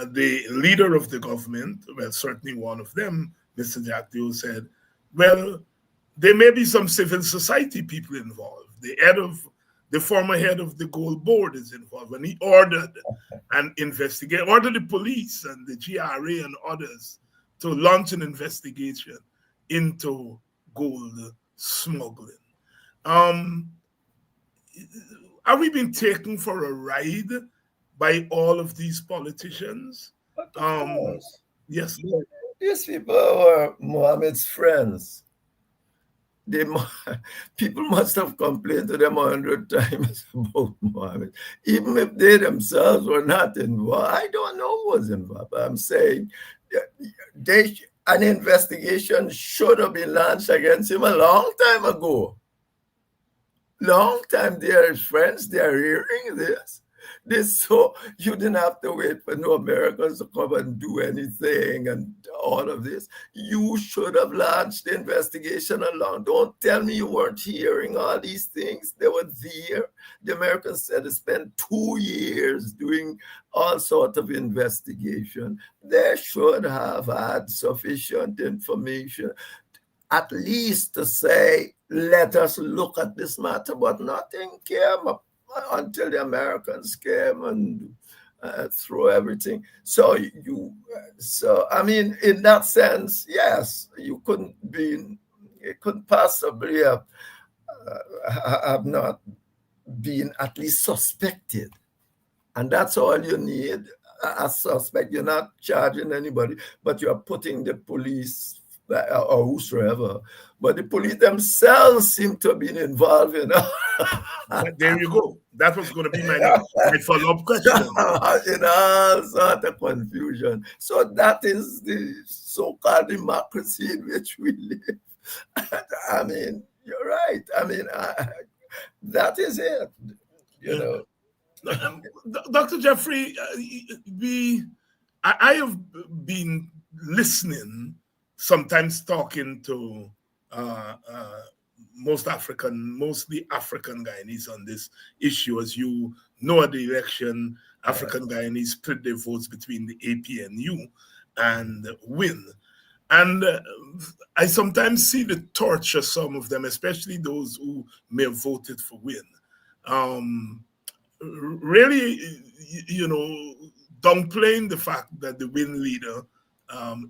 S3: The leader of the government, well, certainly one of them, Mr. Jack Dew, said, well, there may be some civil society people involved. The former head of the gold board is involved, and he ordered the police and the GRA and others to launch an investigation into gold smuggling. Are we being taken for a ride by all of these politicians?
S4: Of course.
S3: Yes.
S4: These people were Mohammed's friends. People must have complained to them 100 times about Mohammed, even if they themselves were not involved. I don't know who was involved. I'm saying an investigation should have been launched against him a long time ago. Long time. They are his friends. They are hearing this. So you didn't have to wait for no Americans to come and do anything and all of this. You should have launched the investigation along. Don't tell me you weren't hearing all these things. They were there. The Americans said they spent 2 years doing all sorts of investigation. They should have had sufficient information, at least to say, let us look at this matter, but nothing came up until the Americans came and threw everything. So I mean, in that sense, yes, it couldn't possibly have not been at least suspected. And that's all you need, a suspect. You're not charging anybody, but you're putting the police or whosoever. But the police themselves seem to have been involved in
S3: There you go. That was going to be my follow-up question.
S4: In all sort of confusion. So that is the so-called democracy in which we live. I mean, you're right. I mean, that is it. You know.
S3: Dr. Jeffrey, I have been listening, sometimes talking to mostly African Guyanese on this issue. As you know, at the election, African Guyanese split their votes between the APNU and WIN. And I sometimes see the torture some of them, especially those who may have voted for WIN. Really, you know, downplaying the fact that the WIN leader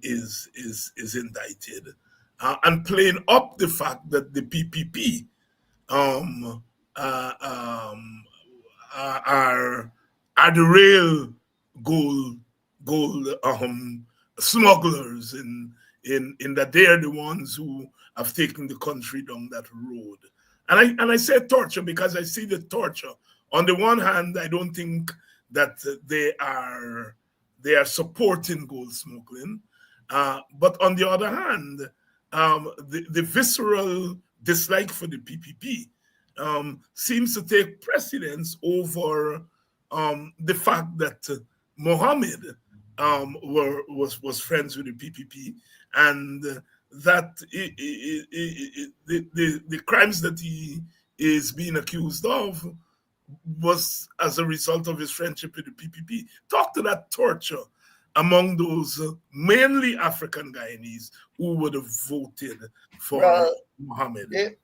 S3: is indicted, and playing up the fact that the PPP are the real gold smugglers in that they are the ones who have taken the country down that road. And I say torture because I see the torture. On the one hand, I don't think that they are supporting gold smuggling, but on the other hand, the visceral dislike for the PPP seems to take precedence over the fact that Mohammed was friends with the PPP, and that the crimes that he is being accused of was as a result of his friendship with the PPP. Talk to that torture among those mainly African Guyanese who would have voted for Mohammed.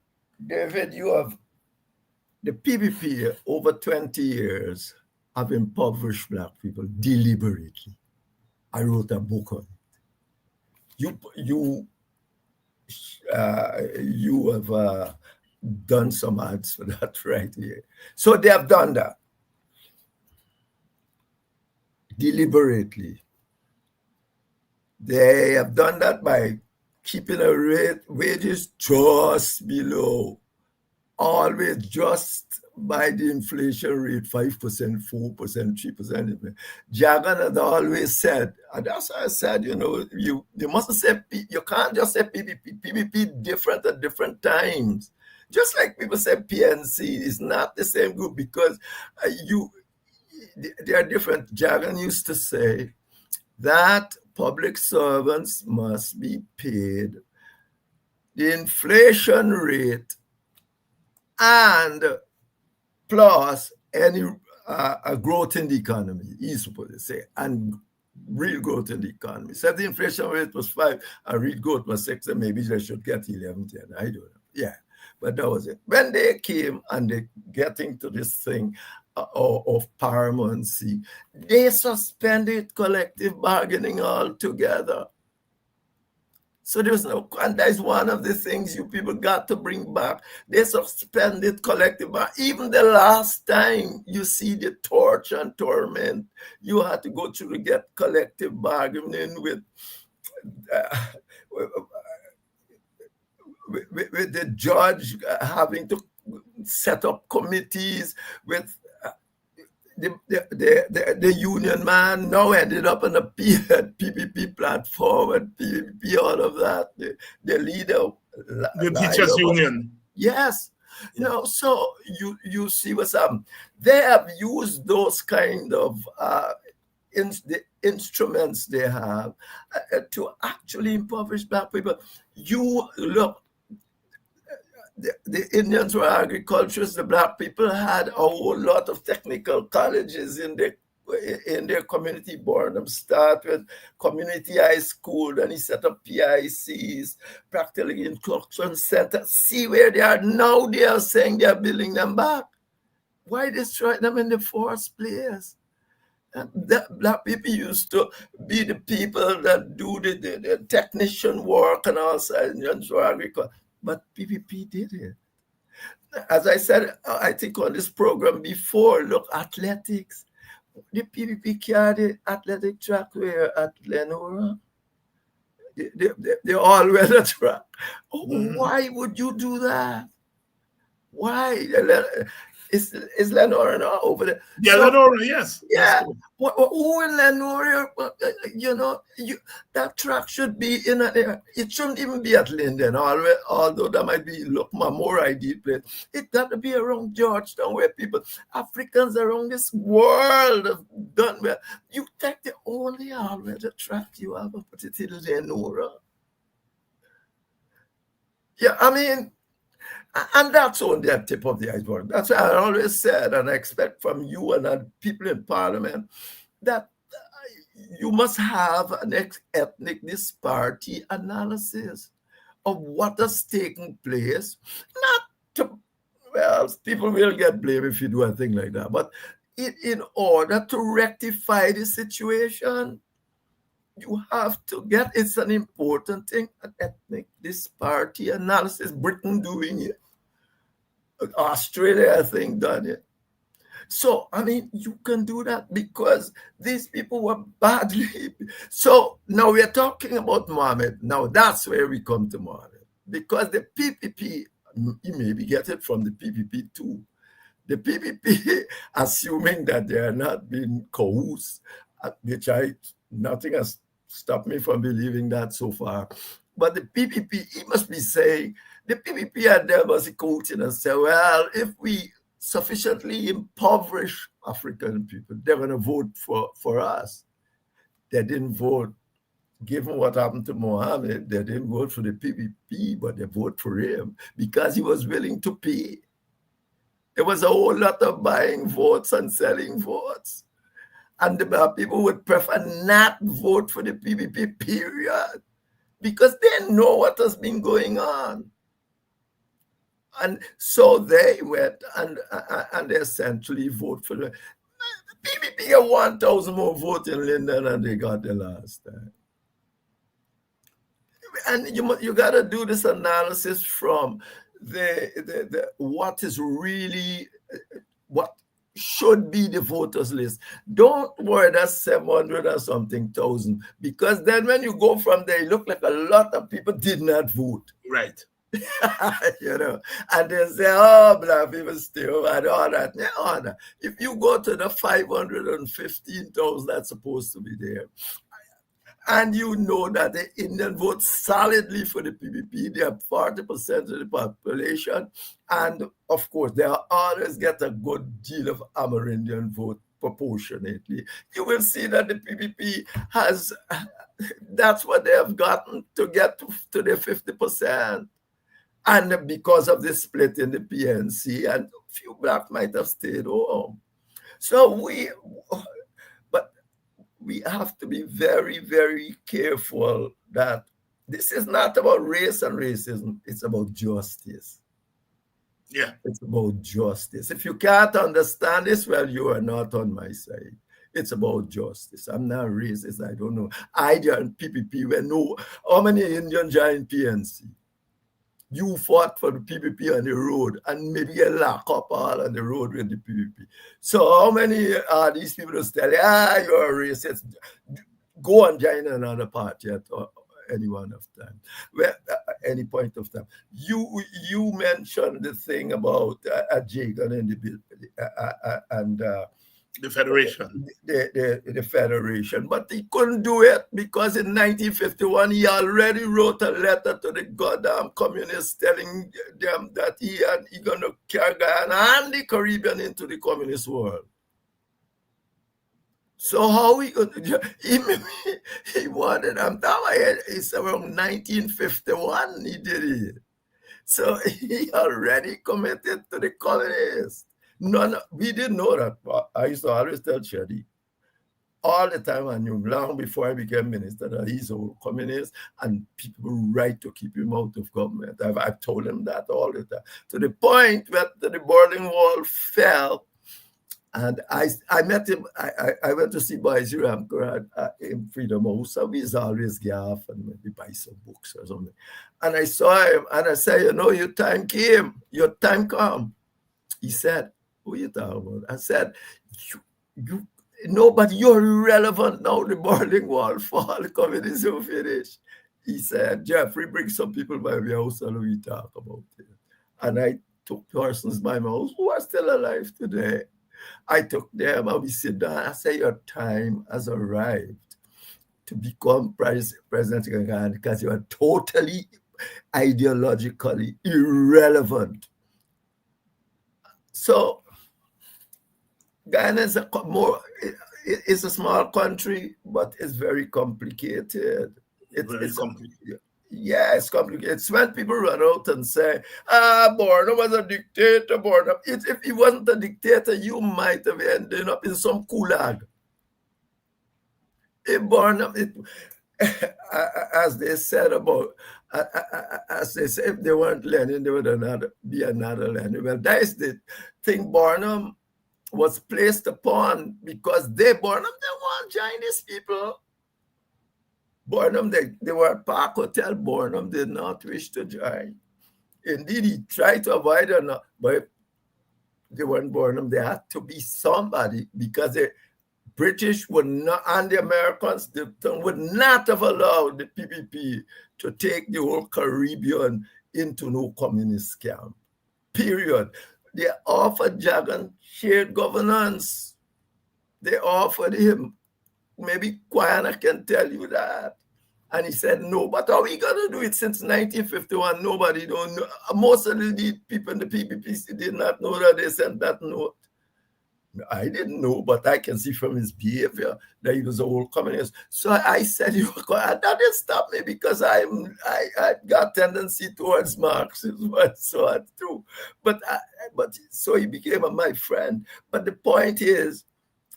S4: David, you have The PPP over 20 years have impoverished black people deliberately. I wrote a book on it. You have done some ads for that right here. So they have done that deliberately. They have done that by keeping a rate wages just below, always just by the inflation rate, 5%, 4%, 3%. Jagan had always said, and that's why I said, you mustn't say, you can't just say PPP. PPP different at different times. Just like people say PNC is not the same group because they are different. Jagan used to say that public servants must be paid the inflation rate and plus any a growth in the economy, he's supposed to say, and real growth in the economy. So if the inflation rate was 5 and real growth was 6, then maybe they should get 11, 10. I don't know. Yeah, but that was it. When they came and they getting to this thing of paramountcy, they suspended collective bargaining altogether. So there's no, and that's one of the things you people got to bring back. They suspended collective bargaining. Even the last time you see the torture and torment, you had to go through to get collective bargaining with the judge having to set up committees with the union man now ended up on a PPP platform and PPP, all of that. The leader,
S3: the teachers union.
S4: Yes. So you see what's happening. They have used those kind of the instruments they have to actually impoverish black people. You look, the Indians were agriculturists. The black people had a whole lot of technical colleges in their community. Burnham start with community high school, and he set up PICs, practical instruction centers. See where they are now. They are saying they are building them back. Why destroy them in the first place? Black people used to be the people that do the technician work and all sides for agriculture. But PPP did it. As I said, I think on this program before, look, athletics. The PPP carried the athletic track where at Lenora. They all weather track. Why would you do that? Why? Is Lenora now over there?
S3: Yeah, so, Lenora, yes.
S4: Yeah. Who in Lenora? That track should be in there. It shouldn't even be at Linden, although that might be more ideal place. It got to be around Georgetown, where Africans around this world have done well. You take the only all-weather track you have and put it in Lenora. Yeah, I mean, and that's only the tip of the iceberg. That's why I always said, and I expect from you and people in Parliament, that you must have an ethnic disparity analysis of what has taken place. People will get blamed if you do a thing like that, but in order to rectify the situation, you have to get, it's an important thing, an ethnic disparity analysis. Britain doing it. Australia, I think, done it. So, I mean, you can do that because these people were badly. So now we are talking about Mohammed. Now that's where we come to Mohammed. Because the PPP, you maybe get it from the PPP too. The PPP, assuming that they are not being coerced, which nothing has stopped me from believing that so far. But the PPP, he must be saying, the PPP had them as a quoting and say, well, if we sufficiently impoverish African people, they're going to vote for us. They didn't vote, given what happened to Mohammed, they didn't vote for the PPP, but they voted for him because he was willing to pay. There was a whole lot of buying votes and selling votes. And the people would prefer not vote for the PPP, period, because they know what has been going on. And so they went and they essentially vote for the PPP got 1,000 more votes in Linden than they got the last time. And you got to do this analysis from the what is really what should be the voters list. Don't worry, that's 700 or something thousand, because then when you go from there, it look like a lot of people did not vote.
S3: Right.
S4: And they say, oh, black people still and all that. No. If you go to the 515,000 that's supposed to be there, and you know that the Indian vote solidly for the PPP, they are 40% of the population, and of course, they always get a good deal of Amerindian vote proportionately. You will see that the PPP has, that's what they have gotten to get to the 50%. And because of the split in the PNC, and a few black might have stayed home. So we have to be very, very careful that this is not about race and racism. It's about justice.
S3: Yeah.
S4: It's about justice. If you can't understand this, well, you are not on my side. It's about justice. I'm not racist. I don't know. I joined PPP when how many Indians joined PNC? You fought for the PPP on the road and maybe get locked up all on the road with the PPP. So how many are these people just tell you, you're a racist? Go and join another party at any one of time, any point of time. You mentioned the thing about Jagan and
S3: the Federation.
S4: The Federation. But he couldn't do it because in 1951, he already wrote a letter to the goddamn communists telling them that he going to carry Guyana and the Caribbean into the communist world. So how he going to, he wanted them, it's around 1951 he did it. So he already committed to the communists. We didn't know that. I used to always tell Shadi all the time, I knew long before I became minister that he's a communist and people right to keep him out of government. I've told him that all the time. To the point where the Berlin Wall fell, and I met him. I went to see Boise Ramkar in Freedom House. So he's always gaff and maybe buy some books or something. And I saw him and I said, your time came. Your time come. He said, what are you talking about? I said, but you're irrelevant now. The Berlin Wall fall, communism finish. He said, Jeffrey, bring some people by my house and we talk about it. And I took persons by my house who are still alive today. I took them and we sit down. I said, your time has arrived to become President of Ghana because you are totally ideologically irrelevant. So Guyana is it's a small country, but it's very complicated. It's complicated. Yeah, it's complicated. It's when people run out and say, Borno was a dictator, Borno. If he wasn't a dictator, you might have ended up in some gulag. As they said about, as they say, if they weren't Lenin, there would be another Lenin. Well, that is the thing Barnum was placed upon because Barnum, they want Chinese people. Barnum, they were at Park Hotel. Barnum did not wish to join. Indeed, he tried to avoid it, but they weren't Barnum. There had to be somebody because the British would not, and the Americans would not have allowed the PPP to take the whole Caribbean into no communist camp. Period. They offered Jagan shared governance. They offered him. Maybe Guyana can tell you that. And he said, no, but how are we going to do it since 1951? Nobody don't know. Most of the people in the PPP did not know that they sent that note. I didn't know, but I can see from his behavior that he was a whole communist. So I said, that didn't stop me because I got tendency towards Marxism and so on too. But so he became my friend. But the point is,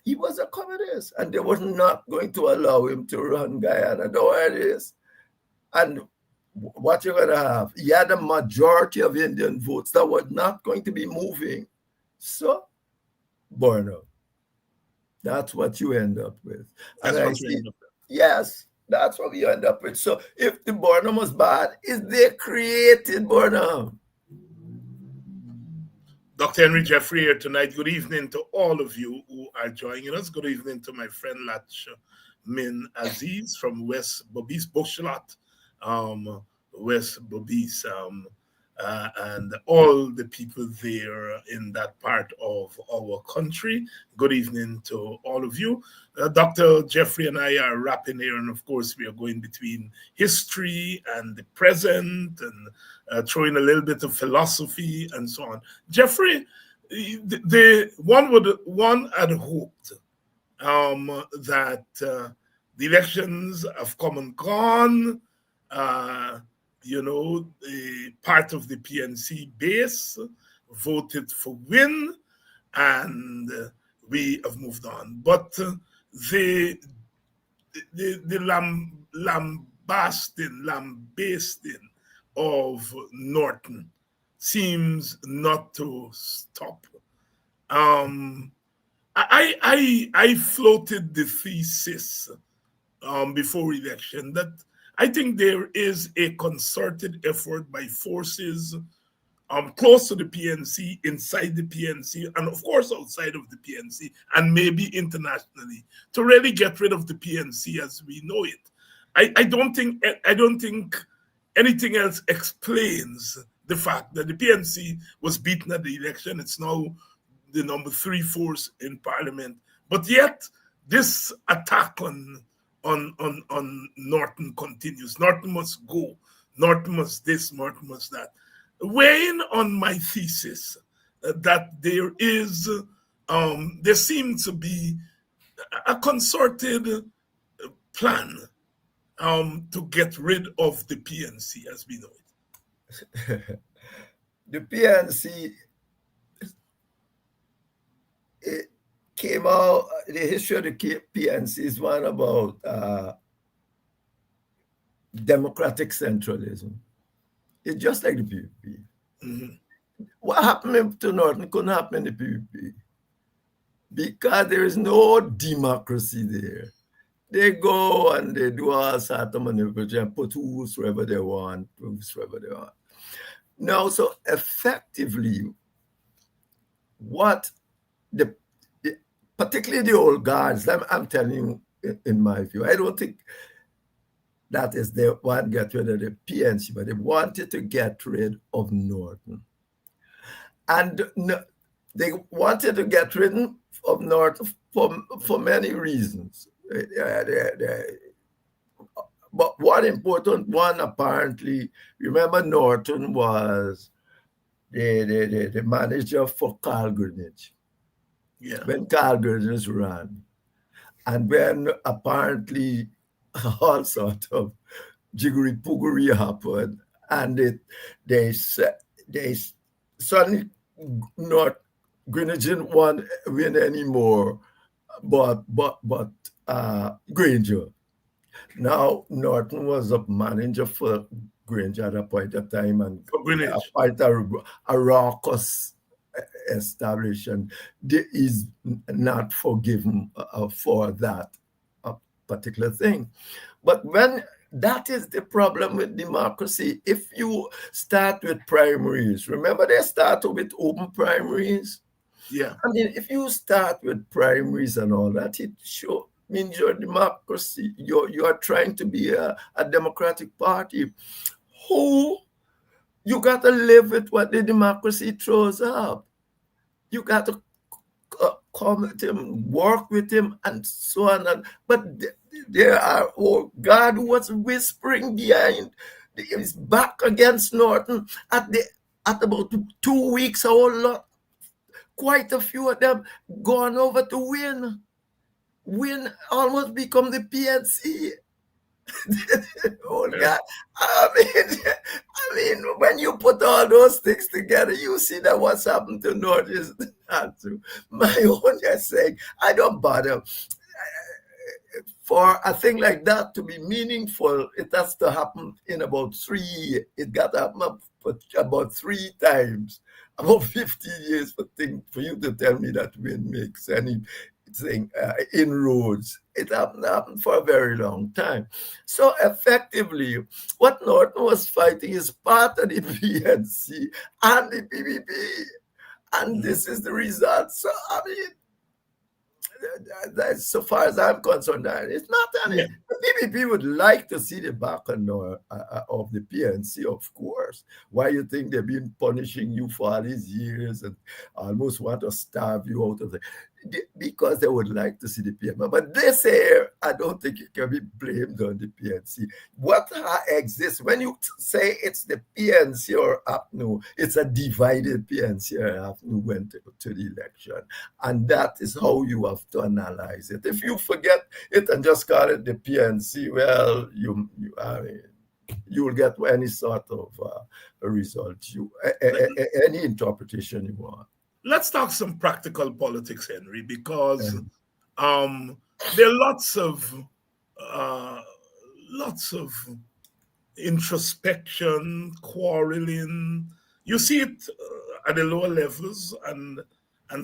S4: he was a communist, and they were not going to allow him to run Guyana. No, it is. And what you're going to have, you had a majority of Indian votes that were not going to be moving. So, Borno, that's what you end up with.
S3: That's
S4: And I
S3: what you
S4: see,
S3: end up with.
S4: yes, that's what you end up with. So, if the Borno was bad, is they created Borno?
S3: Dr. Henry Jeffrey here tonight. Good evening to all of you who are joining us. Good evening to my friend Lach Min Aziz from West Bobis Boshalat, West Bobis, and all the people there in that part of our country. Good evening to all of you. Dr. Jeffrey and I are wrapping here, and of course, we are going between history and the present and throwing a little bit of philosophy and so on. Jeffrey, one had hoped that the elections have come and gone. Part of the PNC base voted for win, and we have moved on. But the lambasting of Norton seems not to stop. I floated the thesis before election that I think there is a concerted effort by forces close to the PNC, inside the PNC, and of course outside of the PNC, and maybe internationally, to really get rid of the PNC as we know it. I don't think anything else explains the fact that the PNC was beaten at the election. It's now the number 3 force in parliament, but yet this attack on Norton continues. Norton must go. Norton must this. Norton must that. Weighing on my thesis that there seems to be a concerted plan to get rid of the PNC as we know it.
S4: The PNC, it came out, the history of the PNC is one about democratic centralism. It's just like the PPP.
S3: Mm-hmm.
S4: What happened to Norton couldn't happen in the PPP because there is no democracy there. They go and they do all sorts of manipulation and put whoever they want. Now, so effectively, what particularly the old guards, I'm telling you, in my view, I don't think that is they want to get rid of the PNC, but they wanted to get rid of Norton. And they wanted to get rid of Norton for many reasons. But one important one, apparently, remember Norton was the manager for Carl Greenwich.
S3: Yeah.
S4: When Carl Greenwich ran. And when apparently all sorts of jiggery-poogery happened, and they suddenly not Greenwich didn't want to win anymore, but Granger. Now Norton was a manager for Granger at a point of time, and quite a raucous establishment. There is not forgiven for that particular thing. But when that is the problem with democracy, if you start with primaries, remember they started with open primaries?
S3: Yeah.
S4: I mean, if you start with primaries and all that, it sure means your democracy, you are trying to be a democratic party. You got to live with what the democracy throws up. You got to come with him, work with him, and so on. But there are, God was whispering behind. He's back against Norton at about 2 weeks. Quite a few of them gone over to win, almost become the PNC. God. I mean, when you put all those things together, you see that what's happened to North is not true. My own just saying, I don't bother. for a thing like that to be meaningful, it has to happen in about 3 years. It got to happen about 3 times, about 15 years for you to tell me that wind makes anything inroads. It happened for a very long time. So effectively, what Norton was fighting is part of the PNC and the PPP. And this is the result. So, I mean, that's, so far as I'm concerned, it's not any.
S3: Yeah.
S4: The PPP would like to see the back end of the PNC, of course. Why you think they've been punishing you for all these years and almost want to starve you out of the, because they would like to see the PNC. But this here, I don't think it can be blamed on the PNC. What exists, when you say it's the PNC or APNU, it's a divided PNC or APNU went to the election. And that is how you have to analyze it. If you forget it and just call it the PNC, well, you will get any sort of result, any interpretation you want.
S3: Let's talk some practical politics, Henry, because there are lots of introspection, quarreling. You see it at the lower levels and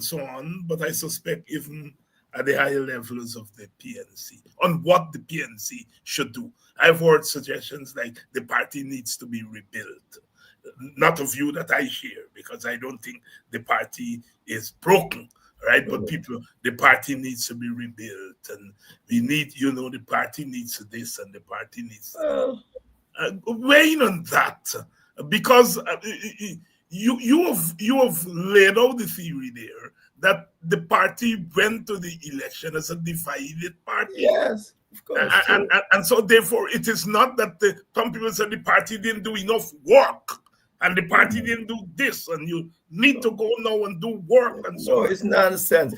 S3: so on, but I suspect even at the higher levels of the PNC on what the PNC should do. I've heard suggestions like the party needs to be rebuilt. Not a view that I share, because I don't think the party is broken, right? But the party needs to be rebuilt, and we need, the party needs this, and the party needs weighing on that, because you have laid out the theory there that the party went to the election as a divided party.
S4: Yes. Of course,
S3: and so therefore it is not that some people said the party didn't do enough work and the party didn't do this, and you need to go now and do work and so on.
S4: No, it's nonsense.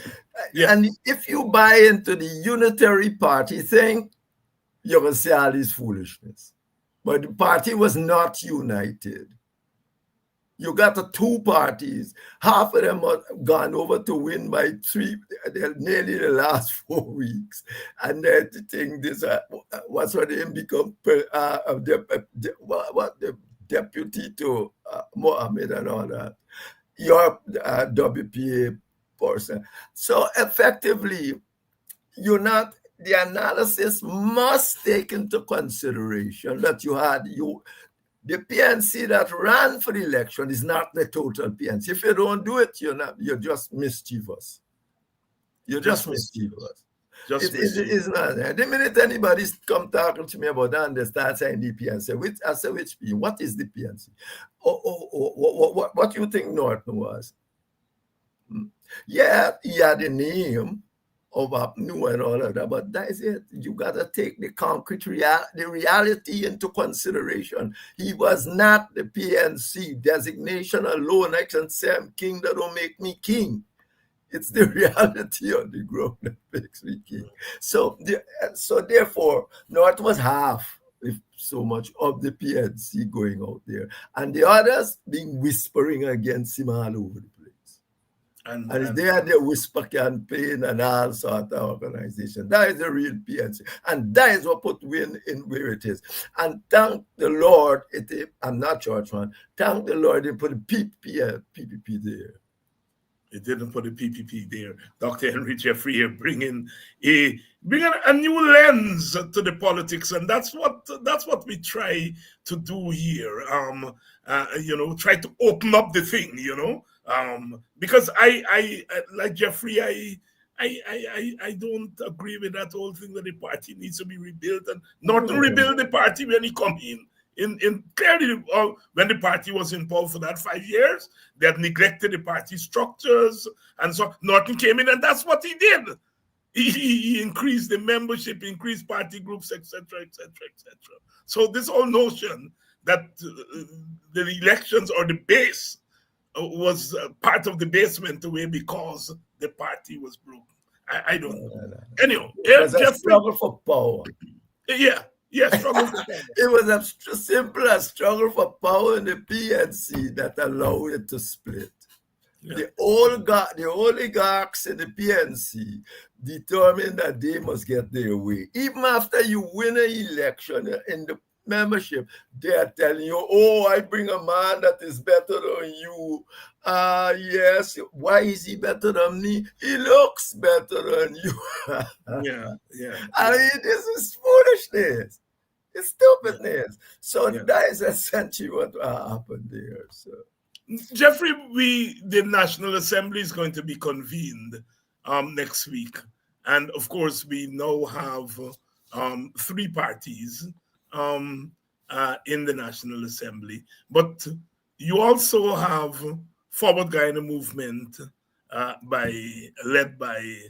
S3: Yeah.
S4: And if you buy into the unitary party thing, you're going to say all this foolishness. But the party was not united. You got the 2 parties. Half of them have gone over to win by 3, nearly the last 4 weeks. And then the thing, this, what's her name, become the deputy to Mohammed and all that. Your WPA person. So effectively, the analysis must take into consideration that the PNC that ran for the election is not the total PNC. If you don't do it, you're just mischievous. You're just mischievous. It's not. The minute anybody come talking to me about that and they start saying the PNC, I say, which PNC? What is the PNC? What do you think Norton was? Yeah, he had a name of APNU and all of that, but that is it. You got to take the concrete reality into consideration. He was not the PNC designation alone. I can say I'm king, that don't make me king. It's the reality on the ground that makes me king. So therefore, North was half, if so much, of the PNC going out there, and the others being whispering against him all over the place. And they had their whisper campaign and all sort of organization. That is the real PNC, and that is what put Win in where it is. And thank the Lord, I'm not churchman. Thank the Lord, they put the PPP there.
S3: It didn't put the PPP there. Dr. Henry Jeffrey here bringing a new lens to the politics, and that's what we try to do here. Try to open up the thing, because I like Jeffrey, I don't agree with that whole thing that the party needs to be rebuilt, and not to rebuild the party when he come in. In clearly, when the party was in power for that 5 years, they had neglected the party structures, and so Norton came in, and that's what he did. He increased the membership, increased party groups, etc., etc., etc. So this whole notion that the elections or the base was part of the basement away because the party was broken. I don't know. Anyway,
S4: it was a struggle for power.
S3: Yeah. Yes, struggle for power.
S4: It was a simple as struggle for power in the PNC that allowed it to split. The oligarchs in the PNC determined that they must get their way. Even after you win an election in the membership, they are telling you, oh, I bring a man that is better than you. Yes, why is he better than me? He looks better than you. I mean, this is foolishness. It's stupidness. So that is essentially what happened there. So,
S3: Jeffrey, the National Assembly is going to be convened next week. And of course, we now have 3 parties in the National Assembly. But you also have Forward Guyana Movement led by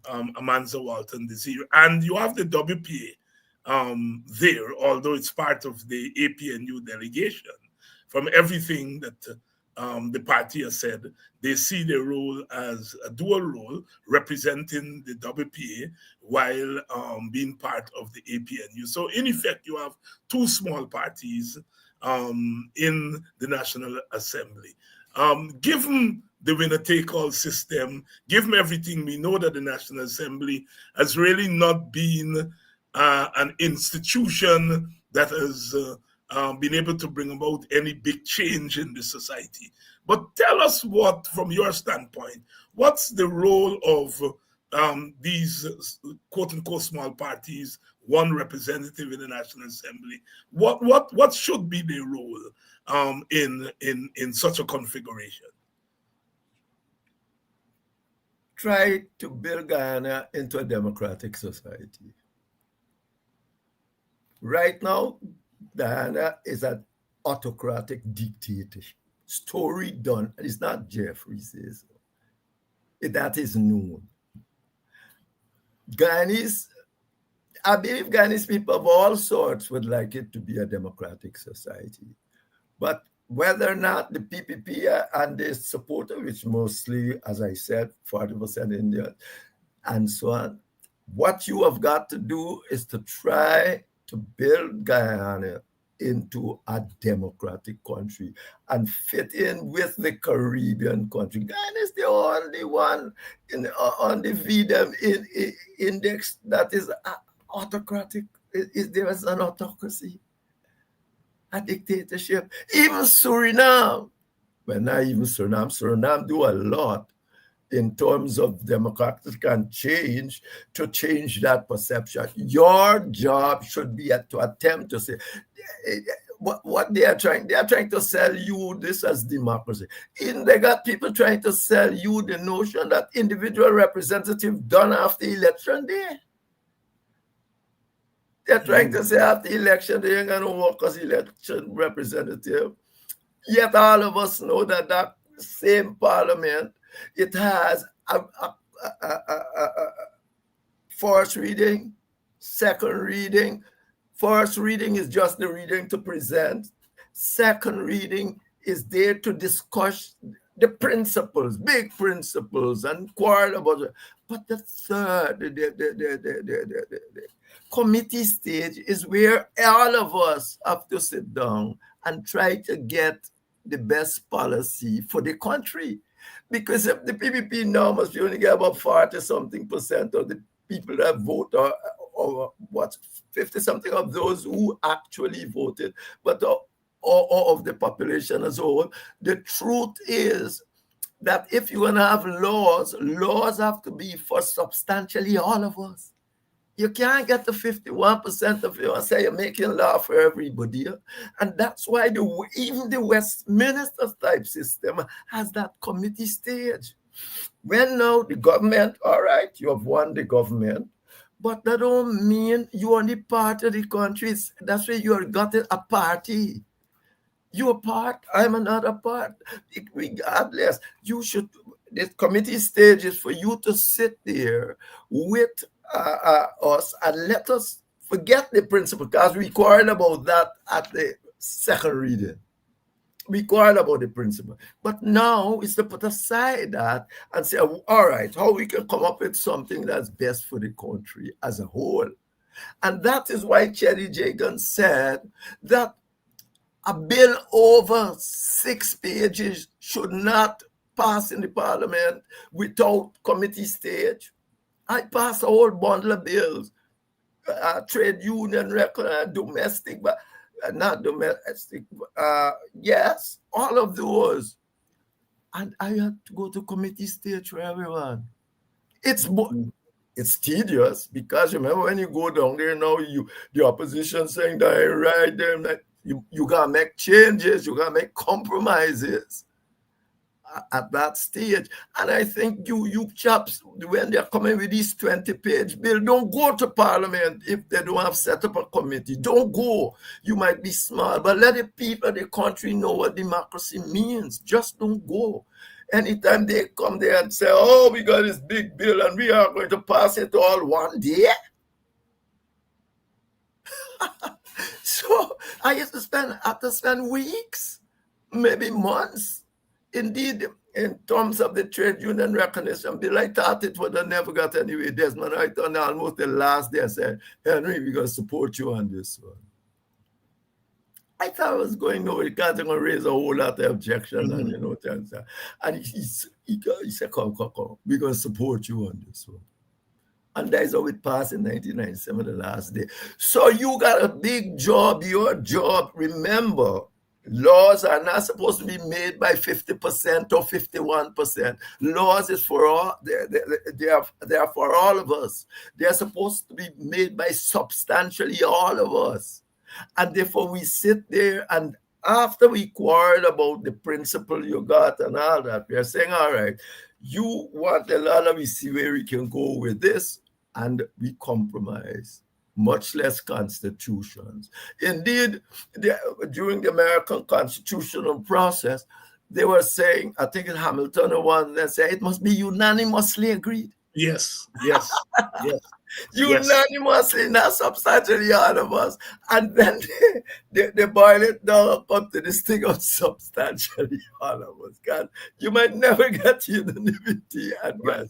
S3: Amanza Walton Desir. And you have the WPA there, although it's part of the APNU delegation. From everything that the party has said, they see their role as a dual role, representing the WPA while being part of the APNU. So in effect, you have 2 small parties in the National Assembly. Given the winner-take-all system, given everything, we know that the National Assembly has really not been an institution that has been able to bring about any big change in the society. But tell us what, from your standpoint, what's the role of these quote-unquote small parties, 1 representative in the National Assembly? What should be their role in such a configuration?
S4: Try to build Guyana into a democratic society. Right now, Guyana is an autocratic dictatorship. Story done. It's not Jeffrey says so. That is known. Guyanese, I believe Guyanese people of all sorts would like it to be a democratic society. But whether or not the PPP and the supporter, which mostly, as I said, 40% Indian, and so on, what you have got to do is to try to build Guyana into a democratic country and fit in with the Caribbean country. Guyana is the only one on the VDM index that is autocratic. There is an autocracy, a dictatorship. Even Suriname, well, not even Suriname do a lot in terms of democratic and change to change that perception. Your job should be to attempt to say, what they are trying to sell you this as democracy. And they got people trying to sell you the notion that individual representative done after election day. They're trying to say after election they ain't gonna work as election representative. Yet all of us know that that same parliament, it has a first reading, second reading. First reading is just the reading to present. Second reading is there to discuss the principles, big principles, and quarrel about it. But the third, the committee stage is where all of us have to sit down and try to get the best policy for the country. Because if the PPP now must only get about 40-something% of the people that vote, or what, 50-something of those who actually voted, but or of the population as a whole. The truth is that if you're going to have laws have to be for substantially all of us. You can't get the 51% of you and say you're making law for everybody. And that's why even the Westminster type system has that committee stage. When now the government, all right, you have won the government, but that don't mean you're only part of the country. That's why you got a party. You're part, I'm another part. Regardless, you should, the committee stage is for you to sit there with us and let us forget the principle, because we quarreled about that at the second reading. We quarreled about the principle. But now is to put aside that and say, all right, how we can come up with something that's best for the country as a whole. And that is why Cherry Jagan said that a bill over 6 pages should not passed in the parliament without committee stage. I passed a whole bundle of bills, trade union record, domestic, but not domestic. Yes, all of those. And I had to go to committee stage for everyone. It's tedious because remember when you go down there now, the opposition saying that right there that you gotta make changes, you gotta make compromises at that stage. And I think you chaps, when they're coming with this 20-page bill, don't go to parliament if they don't have set up a committee. Don't go. You might be small, but let the people of the country know what democracy means. Just don't go. Anytime they come there and say, oh, we got this big bill and we are going to pass it all one day. So I used to have to spend weeks, maybe months. Indeed, in terms of the trade union recognition bill, I thought it would have never got anywhere. Desmond, right on almost the last day, I said, Henry, we're going to support you on this one. I thought I was going nowhere because they're going to raise a whole lot of objections and things. And he said, come, we're going to support you on this one. And that's how it passed in 1997, the last day. So you got a big job, your job. Remember, laws are not supposed to be made by 50% or 51%. Laws is for all, they are for all of us. They are supposed to be made by substantially all of us. And therefore we sit there, and after we quarrel about the principle you got and all that, we are saying, all right, you want a lot of, we see where we can go with this, and we compromise, much less constitutions. Indeed, during the American constitutional process, they were saying, I think in Hamilton or one, they say it must be unanimously agreed.
S3: Yes.
S4: Unanimously, not substantially all of us. And then they boil it down, come to this thing of substantially all of us. God, you might never get unanimity. Right.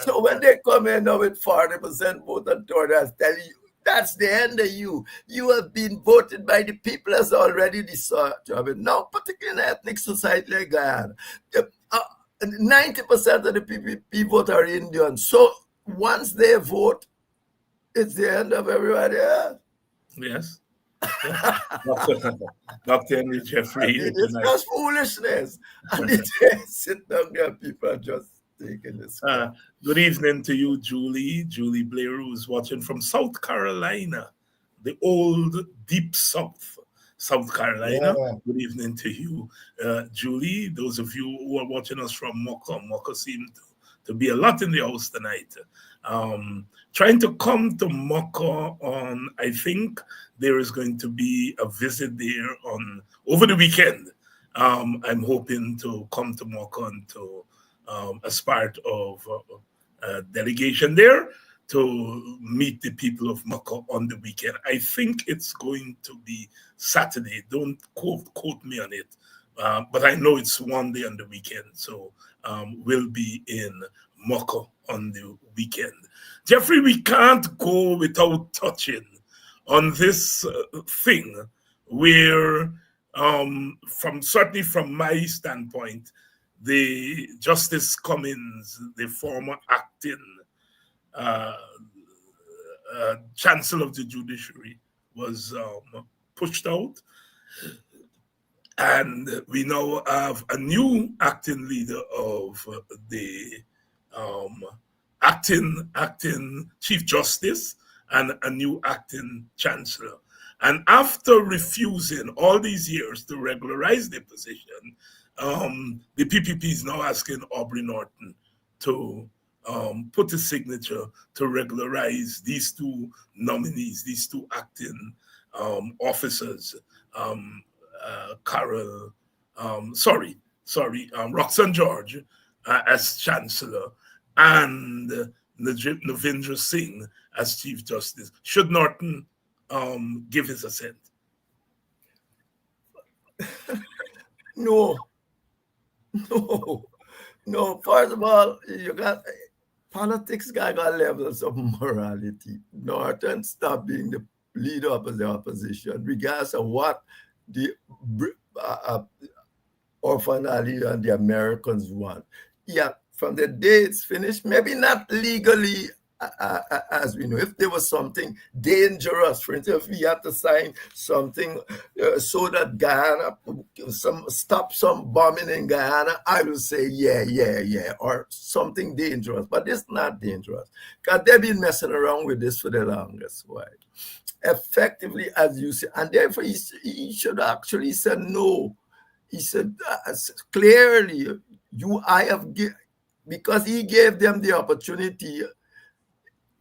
S4: So when they come in now with 40% vote and Tories, tell you, that's the end of you. You have been voted by the people as already decided. Now, particularly in an ethnic society like Guyana, 90% of the PPP vote are Indian. So once they vote, it's the end of everybody else.
S3: Yes. Dr. Henry Jeffrey.
S4: It's just foolishness. And they sit down there, people are just taking this.
S3: Good evening to you, Julie. Julie Blair, who's watching from South Carolina, the old deep South Carolina. Yeah. Good evening to you, Julie. Those of you who are watching us from Mocha seem to be a lot in the house tonight. Trying to come to Mocha on, I think there is going to be a visit there over the weekend. I'm hoping to come to Mocha and to as part of a delegation there to meet the people of Mocha on the weekend. I think it's going to be Saturday. Don't quote me on it. But I know it's one day on the weekend. So we'll be in Mocha on the weekend. Jeffrey, we can't go without touching on this thing where, certainly from my standpoint, the Justice Cummins, the former acting Chancellor of the Judiciary, was pushed out. And we now have a new acting leader of the acting Chief Justice and a new acting Chancellor. And after refusing all these years to regularize their position, the PPP is now asking Aubrey Norton to put a signature to regularize these two nominees, these two acting officers, Roxanne George as Chancellor and Navindra Singh as Chief Justice. Should Norton give his assent?
S4: No. First of all, you got politics got levels of morality. Norton stopped being the leader of the opposition, regardless of what the or finally and the Americans want. Yeah, from the day it's finished, maybe not legally as we know. If there was something dangerous, for instance, if we had to sign something so that Guyana, stop some bombing in Guyana, I will say yeah, or something dangerous. But it's not dangerous because they've been messing around with this for the longest while. Effectively, as you say, and therefore he should actually say no. He said clearly, I have because he gave them the opportunity.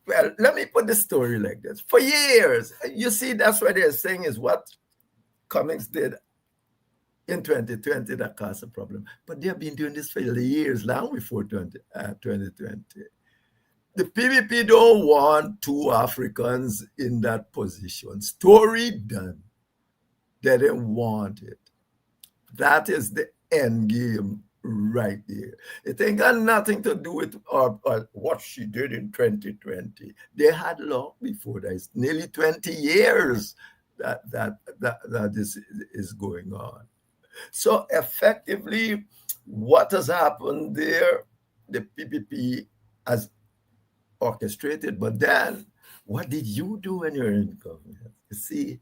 S4: Well, let me put the story like this. For years, you see, that's what they're saying is what Cummings did in 2020 that caused a problem. But they have been doing this for years, long before 2020. The PPP don't want two Africans in that position. Story done. They didn't want it. That is the end game right there. It ain't got nothing to do with what she did in 2020. They had long before that. It's nearly 20 years that this is going on. So effectively, what has happened there, the PPP has orchestrated, but then what did you do when you're in government? You see,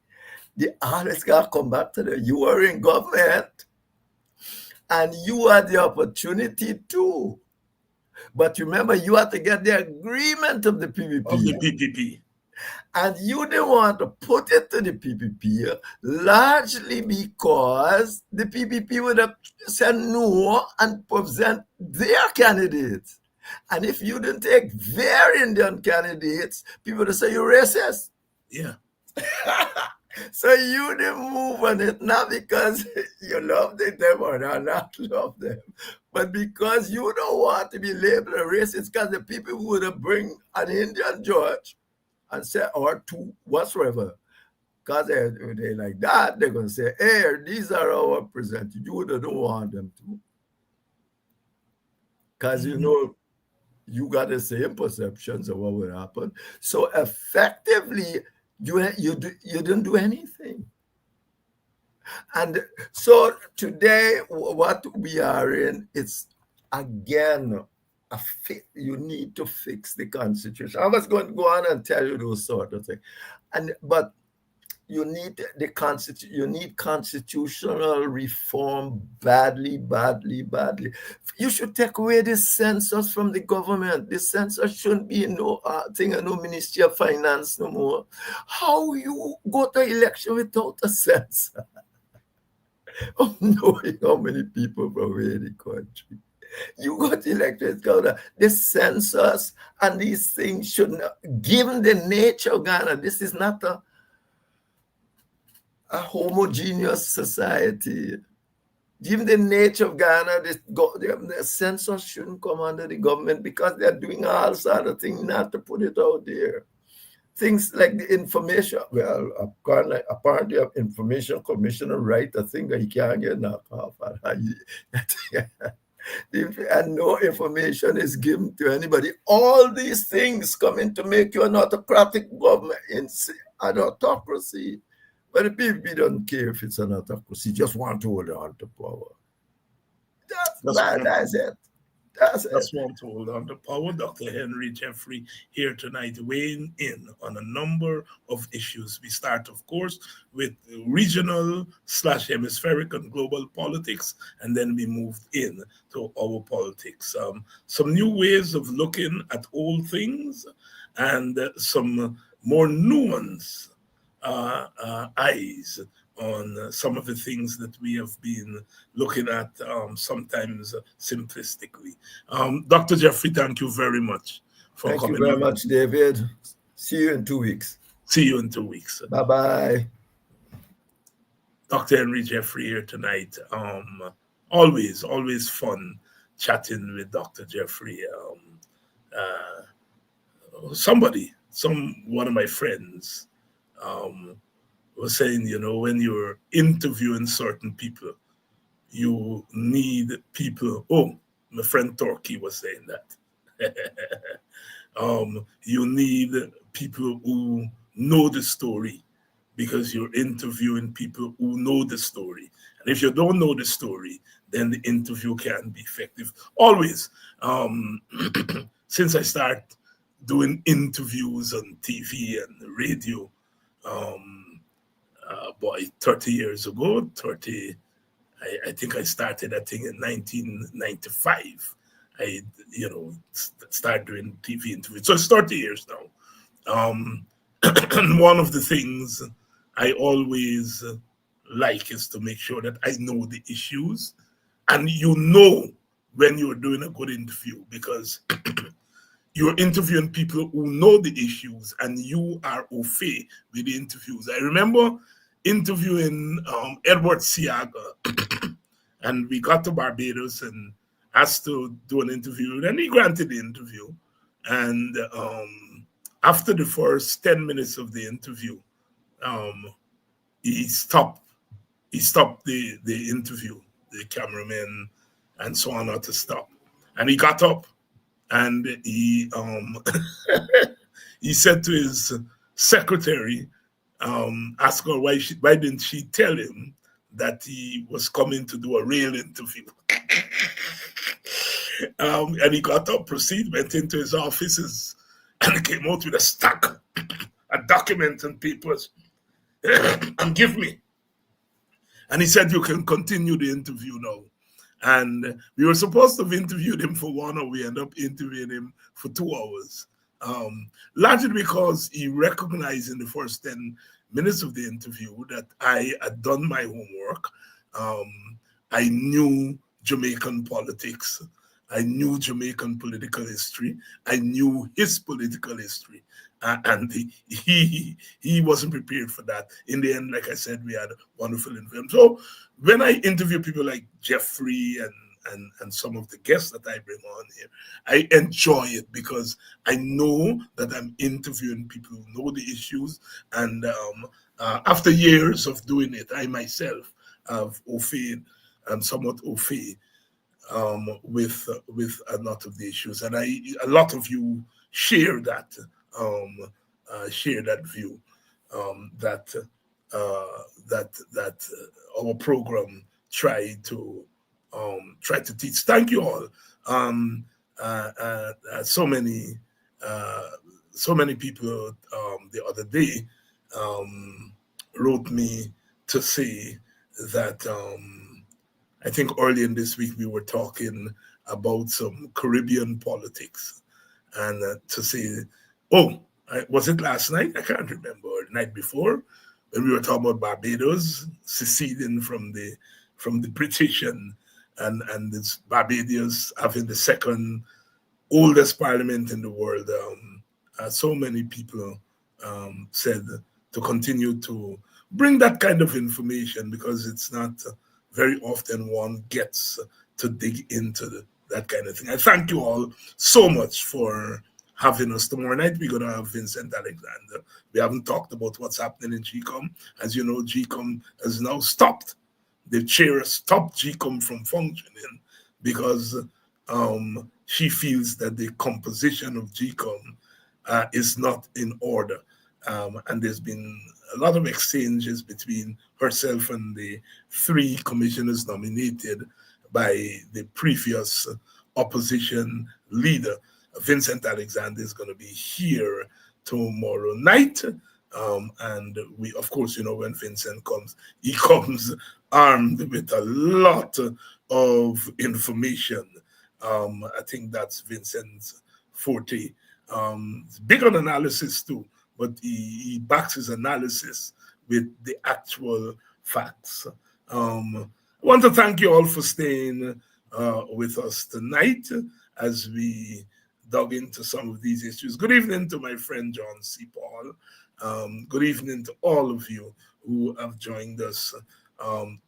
S4: they always got to come back to you were in government and you had the opportunity too. But remember, you had to get the agreement of the PPP.
S3: Of the PPP.
S4: And you didn't want to put it to the PPP, largely because the PPP would have said no and present their candidates. And if you didn't take their Indian candidates, people would say you're racist.
S3: Yeah.
S4: So you didn't move on it, not because you loved them or not love them, but because you don't want to be labeled a racist, because the people would have bring an Indian judge and say, or two, whatsoever, because they like that, they're going to say, hey, these are our representatives. You don't want them to. Because you know, you got the same perceptions of what would happen. So effectively, you didn't do anything. And so today, what we are in, it's again, you need to fix the Constitution. I was going to go on and tell you those sort of things. But you need you need constitutional reform badly. You should take away the census from the government. The census shouldn't be no thing, no Ministry of Finance no more. How you go to election without a census? Oh, knowing how many people from where the country. You got elected, the census and these things should not, given the nature of Ghana, this is not a homogeneous society. Given the nature of Ghana, the census shouldn't come under the government because they're doing all sort of things not to put it out there. Things like the information, well, apparently information commissioner write a thing that he can't get knocked off. And no information is given to anybody. All these things come in to make you an autocratic government, an autocracy. But the people don't care if it's an autocracy, just want to hold on to power. That's it.
S3: That's one to hold on to power. Dr. Henry Jeffrey here tonight weighing in on a number of issues. We start, of course, with regional / hemispheric and global politics, and then we moved in to our politics. Some new ways of looking at old things and some more nuanced eyes on some of the things that we have been looking at, sometimes simplistically. Dr. Jeffrey, thank you very much for coming.
S4: Thank you very much, David. See you in 2 weeks.
S3: See you in 2 weeks.
S4: Bye-bye.
S3: Dr. Henry Jeffrey here tonight. Always fun chatting with Dr. Jeffrey. One of my friends, was saying, when you're interviewing certain people, you need people. Oh, my friend Torquay was saying that. You need people who know the story because you're interviewing people who know the story. And if you don't know the story, then the interview can be effective. Always, since I start doing interviews on TV and radio, boy, 30 years ago, 30, I think I started that thing in 1995. I, started doing TV interviews. So it's 30 years now. And one of the things I always like is to make sure that I know the issues, and when you're doing a good interview, because you're interviewing people who know the issues and you are au fait with the interviews. I remember interviewing Edward Siaga, and we got to Barbados and asked to do an interview, and he granted the interview. And after the first 10 minutes of the interview, he stopped the interview, the cameraman and so on, to stop. And he got up and he he said to his secretary, ask her why didn't she tell him that he was coming to do a real interview. And he got up, went into his offices, and came out with a stack of documents and papers and give me. And he said, you can continue the interview now. And we were supposed to have interviewed him for 1 hour. We ended up interviewing him for 2 hours. Largely because he recognized in the first 10 minutes of the interview that I had done my homework. I knew Jamaican politics. I knew Jamaican political history. I knew his political history. And he wasn't prepared for that. In the end, like I said, we had a wonderful interview. So when I interview people like Jeffrey and some of the guests that I bring on here, I enjoy it because I know that I'm interviewing people who know the issues. And after years of doing it, I myself have au fait and somewhat au fait with a lot of the issues, and a lot of you share that view, that our program try to teach. Thank you all. So many people the other day wrote me to say that. I think early in this week we were talking about some Caribbean politics, and to say, was it last night? I can't remember, or the night before, when we were talking about Barbados seceding from the British and this Barbados having the second oldest parliament in the world. So many people said to continue to bring that kind of information, because it's not very often one gets to dig into that kind of thing. I thank you all so much for having us. Tomorrow night we're going to have Vincent Alexander. We haven't talked about what's happening in GCOM. As you know, GCOM has now stopped. The chair has stopped GCOM from functioning because she feels that the composition of GCOM is not in order. And there's been a lot of exchanges between herself and the 3 commissioners nominated by the previous opposition leader. Vincent Alexander is going to be here tomorrow night. And we, of course, when Vincent comes, he comes armed with a lot of information. I think that's Vincent's forte. Big on analysis too, but he backs his analysis with the actual facts. I want to thank you all for staying with us tonight as we dug into some of these issues. Good evening to my friend John C. Paul. Good evening to all of you who have joined us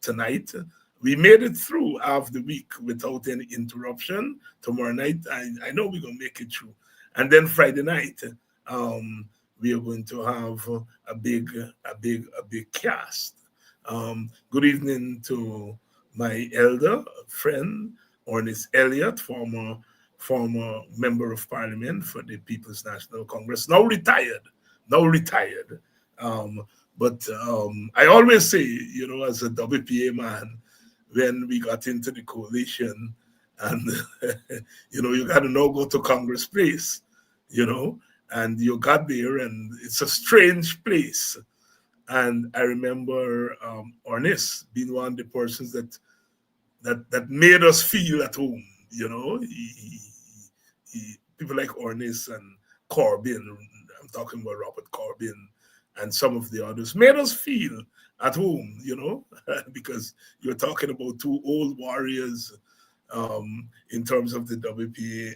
S3: tonight. We made it through half the week without any interruption. Tomorrow night, I know we're going to make it through. And then Friday night, we are going to have a big cast. Good evening to my elder friend, Ernest Elliott, former member of parliament for the People's National Congress, now retired. But I always say, as a WPA man, when we got into the coalition, and you got to now go to Congress Place, and you got there, and it's a strange place. And I remember Ornis being one of the persons that made us feel at home. People like Ornis and Corbyn, I'm talking about Robert Corbyn, and some of the others, made us feel at home, because you're talking about two old warriors in terms of the WPA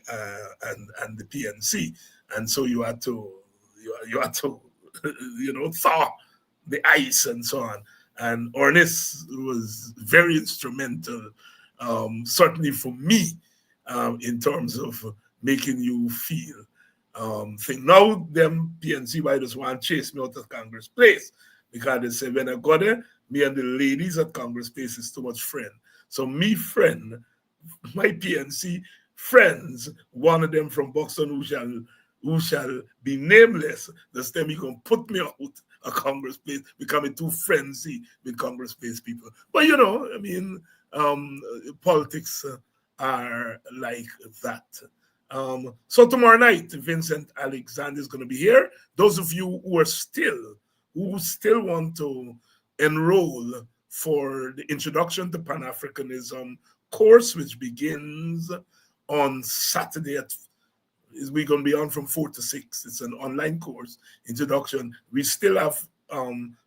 S3: and the PNC, and so you had to thaw the ice and so on. And Ornis was very instrumental, certainly for me, in terms of making you feel. Think now them PNC riders want to chase me out of Congress Place because they say when I go there, me and the ladies at Congress Place is too much friend. So me friend, my PNC friends, one of them from Boston who shall be nameless, this time he gonna put me out of Congress Place, becoming too frenzy with Congress Place people. But politics are like that. So tomorrow night, Vincent Alexander is going to be here. Those of you who still want to enroll for the Introduction to Pan-Africanism course, which begins on Saturday we're going to be on from 4 to 6. It's an online course, introduction. We still have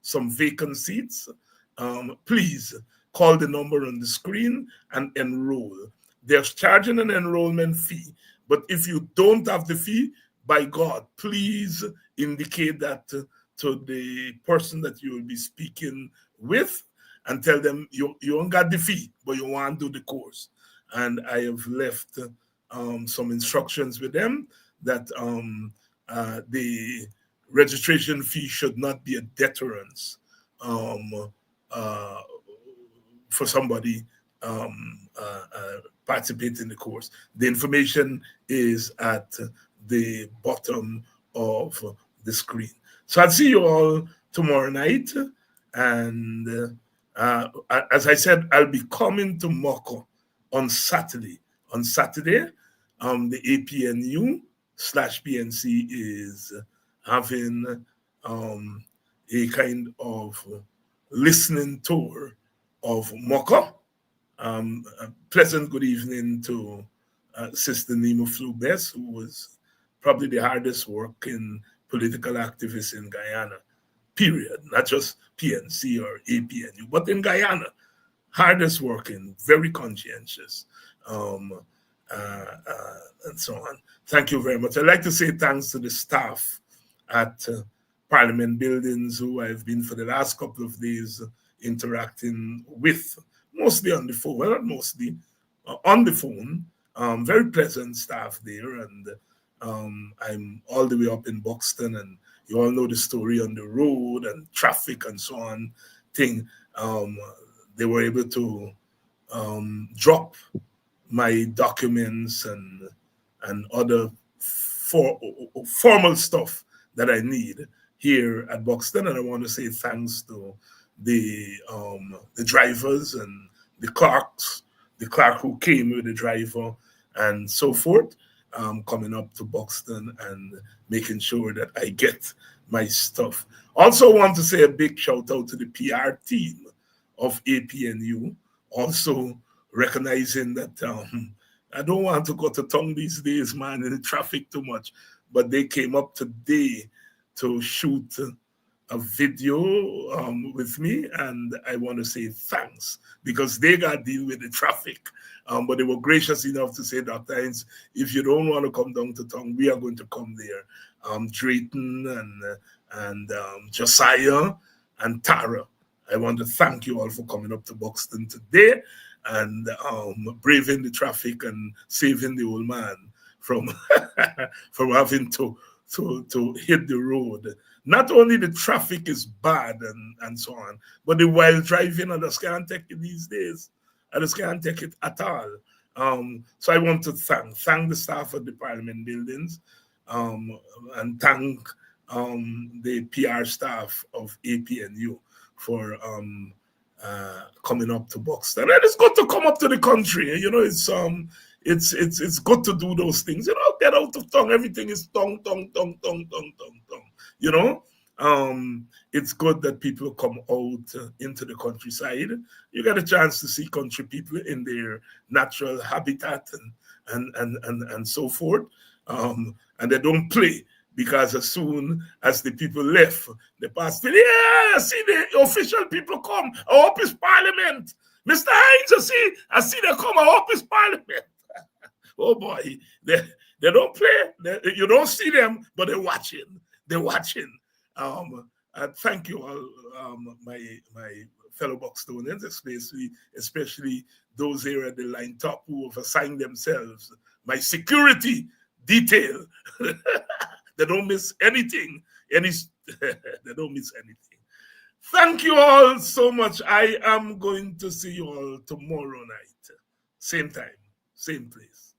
S3: some vacant seats. Please call the number on the screen and enroll. They're charging an enrollment fee, but if you don't have the fee, by God, please indicate that to the person that you will be speaking with and tell them you don't got the fee, but you want to do the course. And I have left some instructions with them that the registration fee should not be a deterrence for somebody participating in the course. The information is at the bottom of the screen. So I'll see you all tomorrow night. And as I said, I'll be coming to Moko on Saturday. On Saturday, the APNU/PNC is having a kind of listening tour of Moko. A pleasant good evening to Sister Nemo Flubes, who was probably the hardest working political activist in Guyana, period. Not just PNC or APNU, but in Guyana. Hardest working, very conscientious, and so on. Thank you very much. I'd like to say thanks to the staff at Parliament Buildings, who I've been for the last couple of days interacting with, mostly on the phone, well, not mostly, on the phone. Very pleasant staff there, and I'm all the way up in Buxton, and you all know the story on the road and traffic and so on thing. They were able to drop my documents and other formal stuff that I need here at Buxton, and I want to say thanks to the drivers and the clerks, the clerk who came with the driver and so forth, coming up to Buxton and making sure that I get my stuff. Also want to say a big shout out to the PR team of APNU, also recognizing that I don't want to go to tongue these days, man, in the traffic too much, but they came up today to shoot a video with me, and I want to say thanks because they got to deal with the traffic. But they were gracious enough to say, Dr. Hines, if you don't want to come down to town, we are going to come there. Drayton and Josiah and Tara, I want to thank you all for coming up to Buxton today and braving the traffic and saving the old man from from having to hit the road. Not only the traffic is bad and so on, but the while driving, I just can't take it these days. I just can't take it at all. So I want to thank the staff of the Parliament Buildings and thank the PR staff of APNU for coming up to Buxton. And it's good to come up to the country. It's good to do those things. Get out of tongue. Everything is tongue. It's good that people come out into the countryside. You get a chance to see country people in their natural habitat and so forth. And they don't play, because as soon as the people left, the pastor, see the official people come. I hope it's Parliament. Mr. Hines, I see they come. I hope it's Parliament. Oh boy, they don't play. You don't see them, but they're watching. They're watching. Thank you all, my fellow Buxtonians, especially those here at the line top who have assigned themselves my security detail. They don't miss anything. They don't miss anything. Thank you all so much. I am going to see you all tomorrow night. Same time, same place.